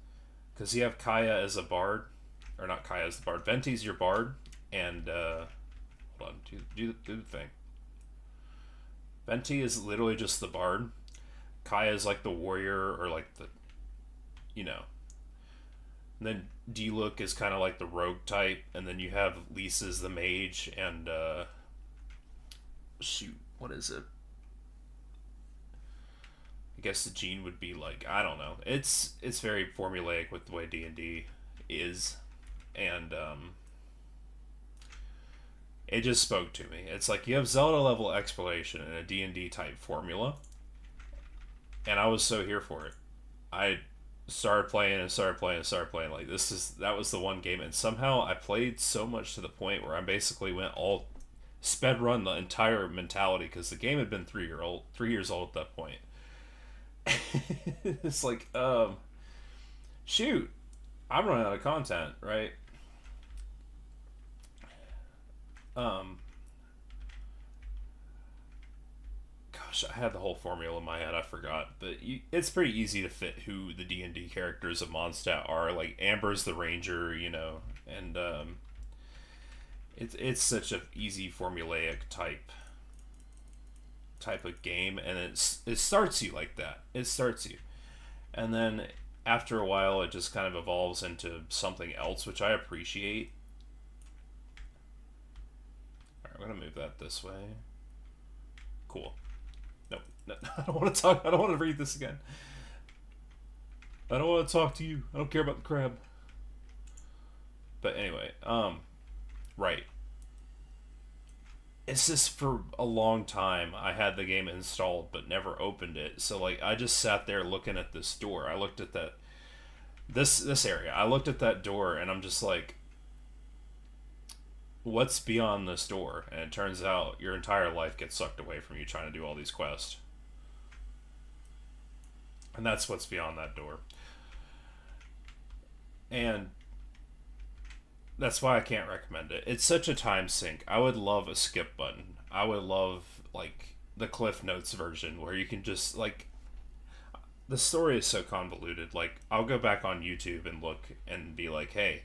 because you have Kaya as a bard, or not Kaya as the bard. Venti's your bard, and hold on, do the thing. Venti is literally just the bard. Kaya is like the warrior, or like the, you know. And then D-Look is kind of like the rogue type, and then you have Lisa's the mage, and shoot, what is it? I guess the Gene would be like, I don't know. It's very formulaic with the way D&D is, and it just spoke to me. It's like you have Zelda level exploration in a D&D type formula, and I was so here for it. I started playing and started playing and started playing. Like that was the one game, and somehow I played so much to the point where I basically went all sped run the entire mentality because the game had been 3 years old at that point. It's like, shoot, I'm running out of content, right? Um, Gosh, I had the whole formula in my head. I forgot, but it's pretty easy to fit who the D&D characters of Mondstadt are. Like Amber's the ranger, and it's such a easy formulaic type of game, and it starts you like that. It starts you, and then after a while, it just kind of evolves into something else, which I appreciate. All right, I'm gonna move that this way. Cool. No, no, I don't want to talk. I don't want to read this again. I don't want to talk to you. I don't care about the crab. But anyway, right. It's just for a long time I had the game installed but never opened it. So like I just sat there looking at this door. I looked at that this area. I looked at that door and I'm just like, what's beyond this door? And it turns out your entire life gets sucked away from you trying to do all these quests. And that's what's beyond that door. And that's why I can't recommend it. It's such a time sink. I would love a skip button. I would love like the Cliff Notes version where you can just like the story is so convoluted. Like I'll go back on YouTube and look and be like, "Hey,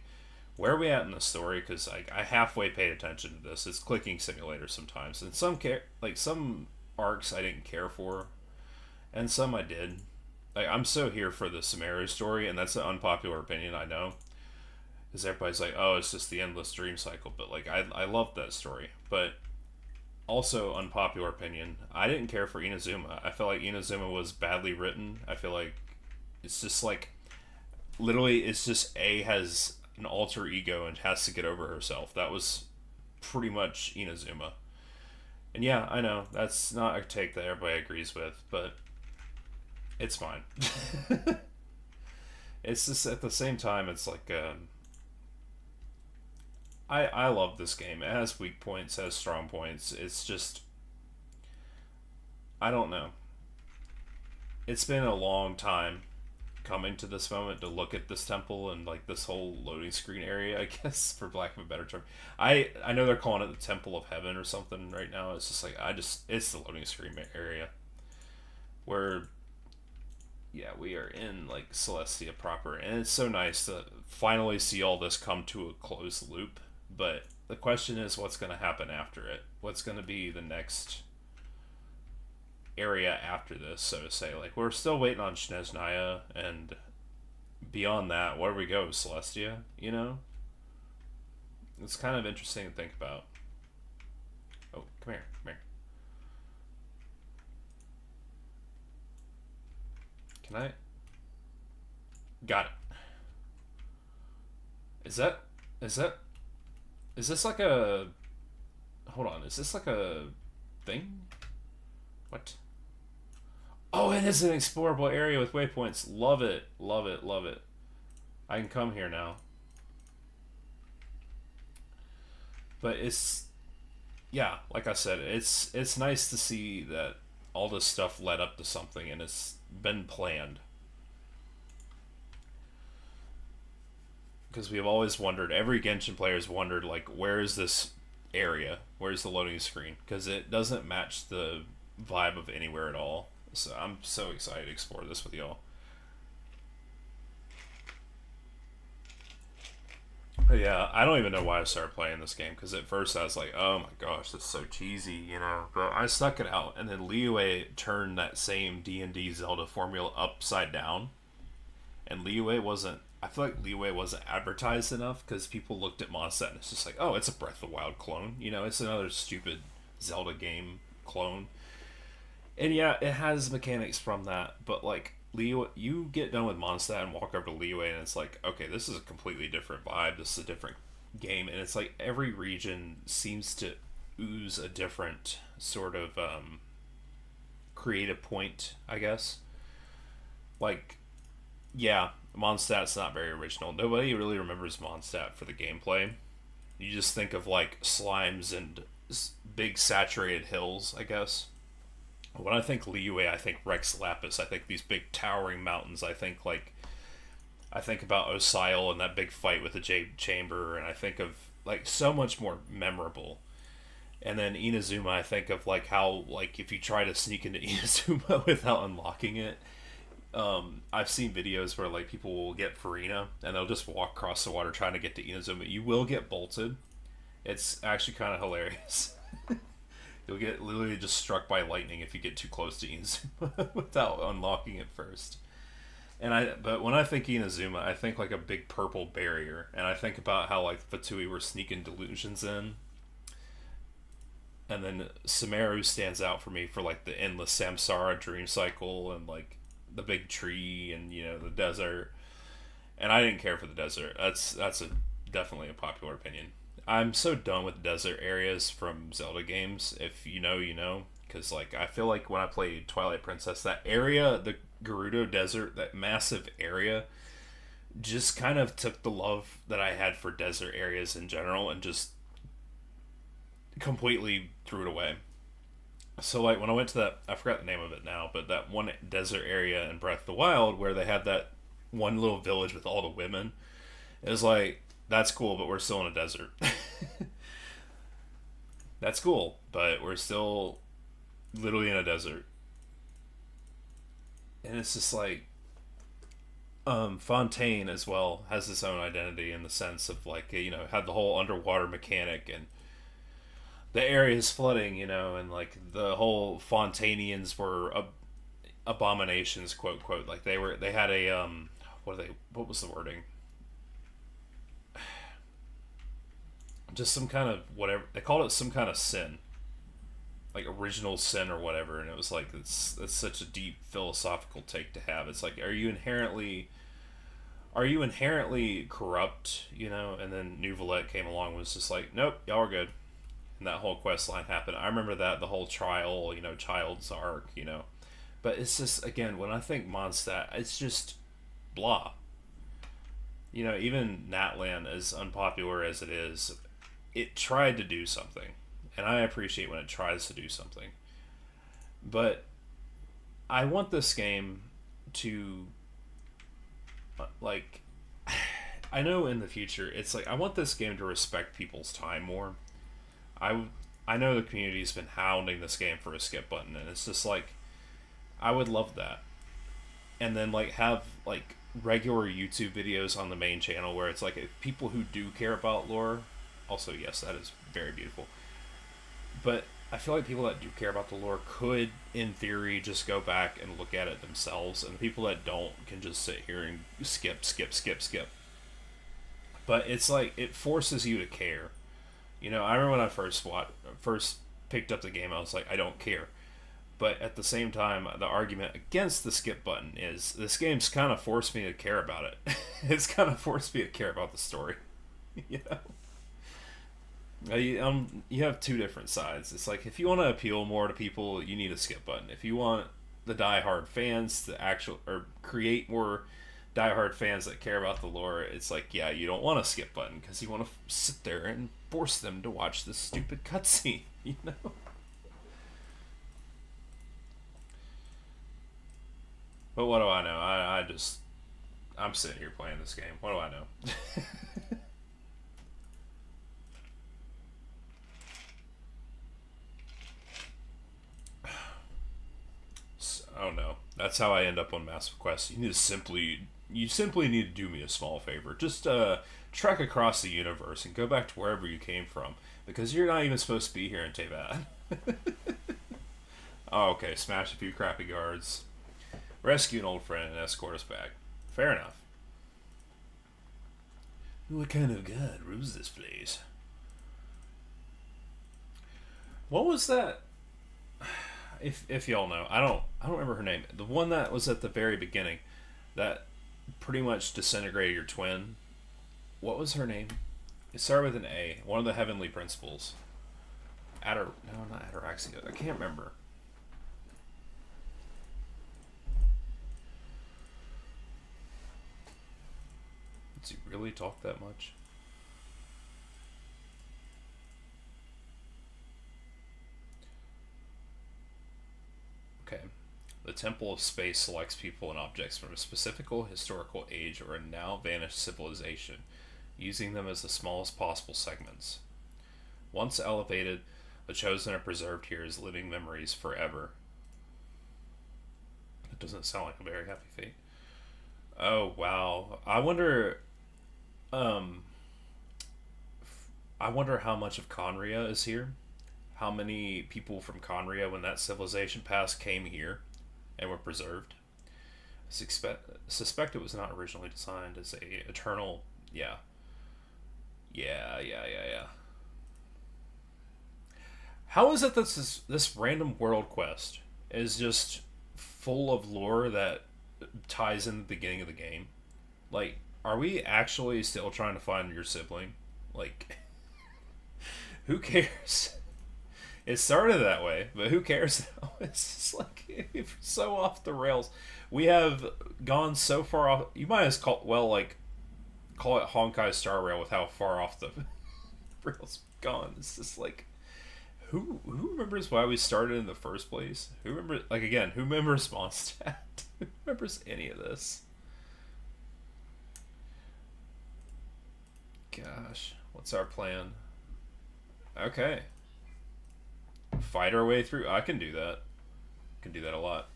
where are we at in the story?" Because I halfway paid attention to this. It's clicking simulator sometimes, and some arcs I didn't care for, and some I did. Like I'm so here for the Sumeru story, and that's an unpopular opinion, I know, because everybody's like, "Oh, it's just the endless dream cycle." But like I love that story, but also unpopular opinion, I didn't care for Inazuma. I felt like Inazuma was badly written. I feel like it's just like literally it's just A has an alter ego and has to get over herself. That was pretty much Inazuma. And yeah, I know that's not a take that everybody agrees with, but it's fine. It's just at the same time, it's like I love this game. It has weak points, has strong points. It's just I don't know. It's been a long time coming to this moment to look at this temple and like this whole loading screen area, I guess, for lack of a better term. I know they're calling it the Temple of Heaven or something right now. It's just like it's the loading screen area where yeah, we are in like Celestia proper, and it's so nice to finally see all this come to a closed loop. But the question is, what's going to happen after it? What's going to be the next area after this, so to say? Like we're still waiting on Snezhnaya, and beyond that, where do we go? Celestia, It's kind of interesting to think about. Oh, come here, come here. Can I? Got it. Is that? Is that? Is this like a? Hold on. Is this like a thing? What? Oh, it is an explorable area with waypoints. Love it. Love it. Love it. I can come here now. But it's yeah, like I said, it's nice to see that all this stuff led up to something and it's been planned. Because we've always wondered, every Genshin player's wondered, like, where is this area? Where's the loading screen? Because it doesn't match the vibe of anywhere at all. So I'm so excited to explore this with y'all. But yeah, I don't even know why I started playing this game because at first I was like, "Oh my gosh, this is so cheesy," you know. But I stuck it out, and then Liyue turned that same D&D Zelda formula upside down, and Liyue wasn't. I feel like Liyue wasn't advertised enough because people looked at Mondstadt and it's just like, "Oh, it's a Breath of the Wild clone," you know. It's another stupid Zelda game clone, and yeah, it has mechanics from that, but like Liyue, you get done with Mondstadt and walk over to Liyue, and it's like, okay, this is a completely different vibe. This is a different game, and it's like every region seems to ooze a different sort of creative point, I guess. Like, yeah, Mondstadt's not very original. Nobody really remembers Mondstadt for the gameplay. You just think of like slimes and big saturated hills, I guess. When I think Liyue, I think Rex Lapis. I think these big towering mountains. I think about Osile and that big fight with the Jade Chamber, and I think of like so much more memorable. And then Inazuma, I think of like how like if you try to sneak into Inazuma without unlocking it. I've seen videos where like people will get Farina and they'll just walk across the water trying to get to Inazuma. You will get bolted. It's actually kind of hilarious. You'll get literally just struck by lightning if you get too close to Inazuma without unlocking it first. But when I think Inazuma, I think like a big purple barrier, and I think about how like Fatui were sneaking delusions in, and then Sumeru stands out for me for like the endless Samsara dream cycle and like the big tree and you know the desert. And I didn't care for the desert. That's a definitely a popular opinion. I'm so done with desert areas from Zelda games. If you know, you know. Because like I feel like when I played Twilight Princess, that area, the Gerudo Desert, that massive area, just kind of took the love that I had for desert areas in general and just completely threw it away. So like when I went to that, I forgot the name of it now, but that one desert area in Breath of the Wild where they had that one little village with all the women, it was like that's cool, but we're still in a desert. That's cool, but we're still literally in a desert, and it's just like Fontaine as well has its own identity in the sense of like you know had the whole underwater mechanic and the area is flooding, you know, and like the whole Fontanians were abominations, quote quote. Like they had a what was the wording? Just some kind of whatever they called it, some kind of sin, like original sin or whatever. And it was like it's such a deep philosophical take to have. It's like are you inherently corrupt, you know? And then New Valette came along and was just like, nope, y'all are good. And that whole quest line happened. I remember that the whole trial, you know, child's arc, you know. But it's just again when I think Mondstadt, it's just blah. You know, even Natlan, as unpopular as it is, it tried to do something, and I appreciate when it tries to do something. But I want this game to like. I know in the future, it's like I want this game to respect people's time more. I I know the community's been hounding this game for a skip button, and it's just like I would love that. And then like have like regular YouTube videos on the main channel where it's like if people who do care about lore, also yes, that is very beautiful. But I feel like people that do care about the lore could, in theory, just go back and look at it themselves, and the people that don't can just sit here and skip, skip, skip, skip. But it's like it forces you to care. You know, I remember when I first picked up the game, I was like, I don't care. But at the same time, the argument against the skip button is this game's kind of forced me to care about it. It's kind of forced me to care about the story. You know, you have two different sides. It's like if you want to appeal more to people, you need a skip button. If you want the die-hard fans to actual or create more diehard fans that care about the lore, it's like, yeah, you don't want a skip button because you want to sit there and force them to watch this stupid cutscene, you know? But what do I know? I'm sitting here playing this game. What do I know? Oh no, that's how I end up on Massive Quest. You simply need to do me a small favor. Just trek across the universe and go back to wherever you came from, because you're not even supposed to be here in Teyvat. Oh, okay, smash a few crappy guards, rescue an old friend, and escort us back. Fair enough. What kind of god rules this place? What was that? If y'all know, I don't remember her name. The one that was at the very beginning, that pretty much disintegrated your twin. What was her name? It started with an A. One of the heavenly principles. No, not Ataraxia. I can't remember. Does he really talk that much? Okay. The Temple of Space selects people and objects from a specific historical age or a now vanished civilization, using them as the smallest possible segments. Once elevated, the chosen are preserved here as living memories forever. That doesn't sound like a very happy fate. Oh wow. Um I wonder how much of Conria is here. How many people from Conria, when that civilization passed, came here and were preserved. Suspect it was not originally designed as a eternal. Yeah. Yeah. How is it that this random world quest is just full of lore that ties in the beginning of the game? Like, are we actually still trying to find your sibling? Like, who cares? It started that way, but who cares now? It's just like it's so off the rails. We have gone so far off. You might as call it Honkai Star Rail with how far off the rails we've gone. It's just like who remembers why we started in the first place? Who remembers who remembers Mondstadt? Who remembers any of this? Gosh, what's our plan? Okay. Fight our way through. I can do that. Can do that a lot.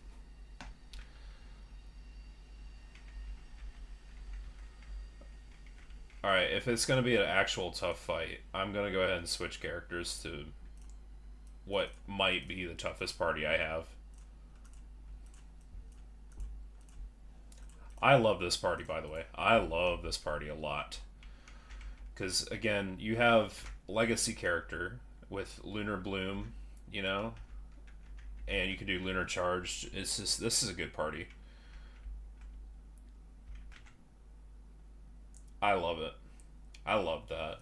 Alright, if it's going to be an actual tough fight, I'm going to go ahead and switch characters to what might be the toughest party I have. I love this party, by the way. I love this party a lot. Because, again, you have Legacy character with Lunar Bloom, you know? And you can do Lunar Charge. This is a good party. I love it. I love that.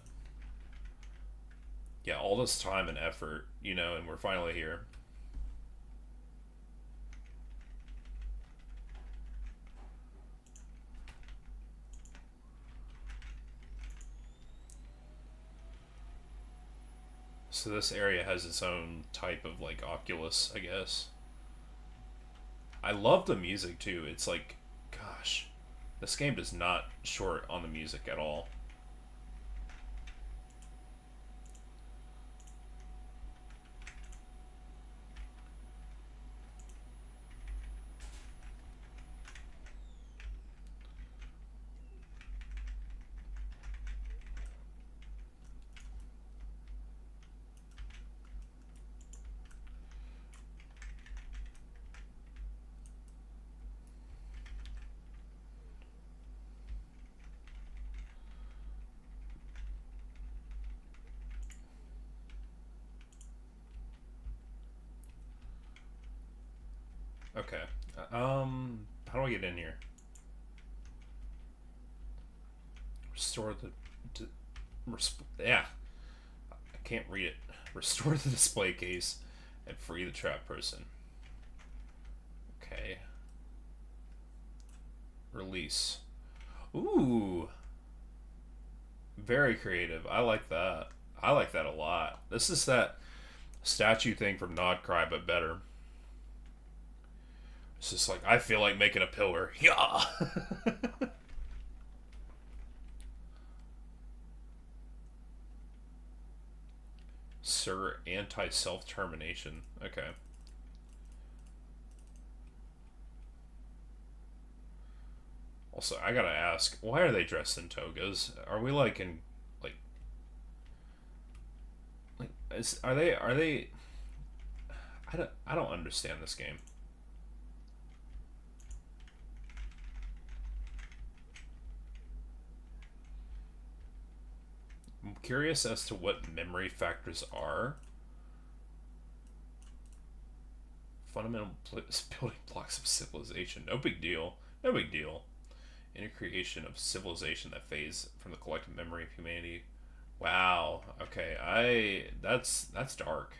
Yeah, all this time and effort, you know, and we're finally here. So this area has its own type of, like, Oculus, I guess. I love the music, too. It's like, gosh, this game does not short on the music at all. Okay. How do I get in here? Restore yeah. I can't read it. Restore the display case and free the trapped person. Okay. Release. Ooh, very creative. I like that. I like that a lot. This is that statue thing from Nod Cry, but better. It's just like I feel like making a pillar. Yeah. Sir, anti self termination. Okay. Also, I gotta ask, why are they dressed in togas? Are we like in like are they? I don't understand this game. I'm curious as to what memory factors are. Fundamental building blocks of civilization. No big deal. No big deal. Inner creation of civilization that fades from the collective memory of humanity. Wow. Okay. That's dark.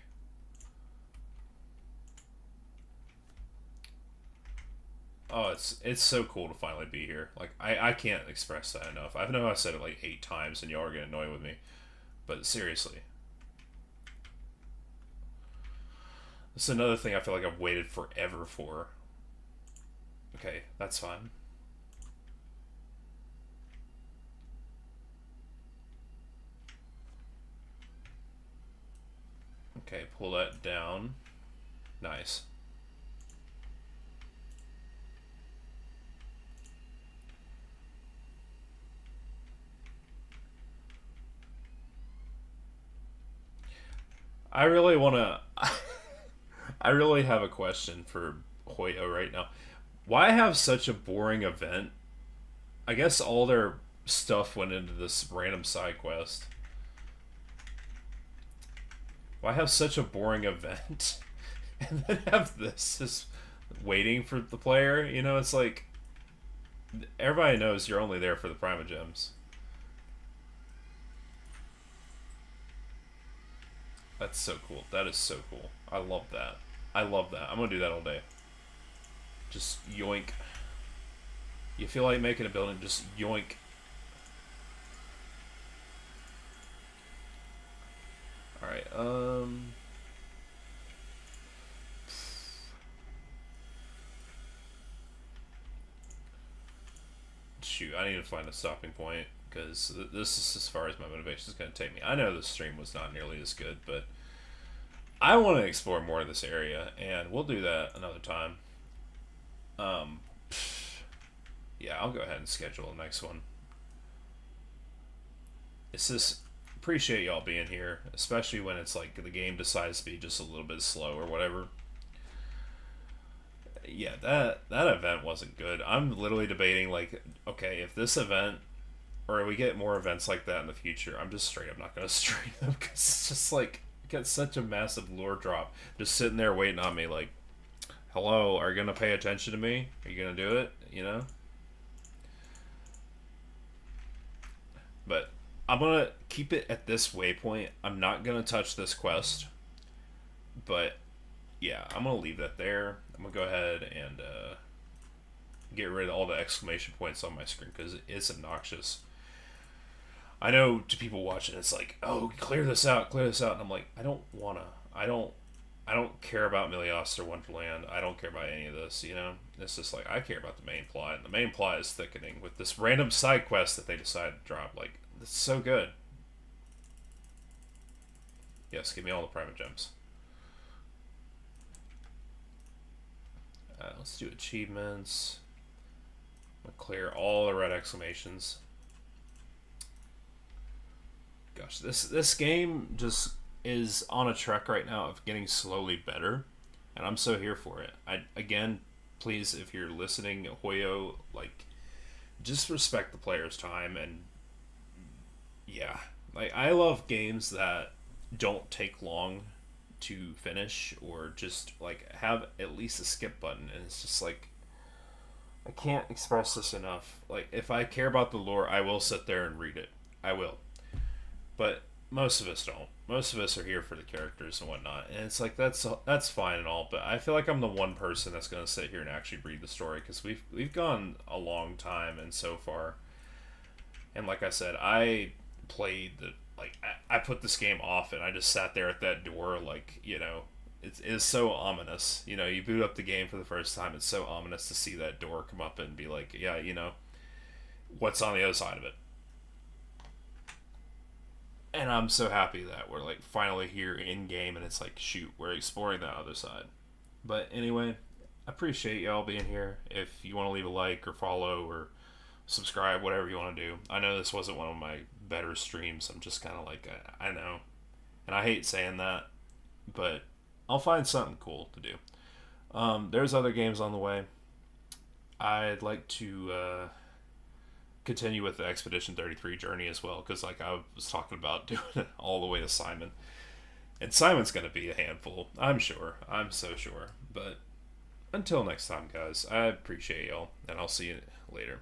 Oh, it's so cool to finally be here. Like I can't express that enough. I know I said it like 8 times, and y'all are getting annoyed with me. But seriously, this is another thing I feel like I've waited forever for. Okay, that's fine. Okay, pull that down. Nice. I really want to. I really have a question for Hoyo right now. Why have such a boring event? I guess all their stuff went into this random side quest. Why have such a boring event? And then have this just waiting for the player? You know, it's like everybody knows you're only there for the Prima Gems. That's so cool. That is so cool. I love that. I love that. I'm gonna do that all day. Just yoink. You feel like making a building, just yoink. Alright, shoot, I need to find a stopping point, because this is as far as my motivation is going to take me. I know the stream was not nearly as good, but I want to explore more of this area, and we'll do that another time. Um, yeah, I'll go ahead and schedule the next one. It's just appreciate y'all being here, especially when it's like the game decides to be just a little bit slow or whatever. Yeah, that event wasn't good. I'm literally debating like, okay, if this event or we get more events like that in the future, I'm just straight up not gonna stream them because it's just like it gets such a massive lore drop just sitting there waiting on me like, hello, are you gonna pay attention to me? Are you gonna do it? You know? But I'm gonna keep it at this waypoint. I'm not gonna touch this quest, but yeah, I'm gonna leave that there. I'm gonna go ahead and get rid of all the exclamation points on my screen because it's obnoxious. I know to people watching, it's like, oh, clear this out, and I'm like, I don't wanna. I don't care about Milios or Wonderland. I don't care about any of this. You know, it's just like I care about the main plot, and the main plot is thickening with this random side quest that they decided to drop. Like, it's so good. Yes, give me all the private gems. Let's do achievements. I'm gonna clear all the red exclamations. Gosh, this game just is on a trek right now of getting slowly better, and I'm so here for it. I again, please, if you're listening, Hoyo, like, just respect the player's time, and yeah, like I love games that don't take long to finish or just like have at least a skip button, and it's just like I can't express this enough. Like, if I care about the lore, I will sit there and read it. I will. But most of us don't. Most of us are here for the characters and whatnot, and it's like that's fine and all. But I feel like I'm the one person that's going to sit here and actually read the story because we've gone a long time, and so far, And like I said, I played the like I put this game off and I just sat there at that door like it's so ominous. You boot up the game for the first time. It's so ominous to see that door come up and be like, yeah, what's on the other side of it. And I'm so happy that we're like finally here in game, and it's like, shoot, we're exploring that other side. But anyway, I appreciate y'all being here. If you want to leave a like or follow or subscribe, whatever you want to do. I know this wasn't one of my better streams. I'm just kind of like, I know. And I hate saying that, but I'll find something cool to do. There's other games on the way. I'd like to continue with the Expedition 33 journey as well, because like I was talking about doing it all the way to Simon. And Simon's going to be a handful, I'm sure. I'm so sure. But until next time, guys, I appreciate y'all, and I'll see you later.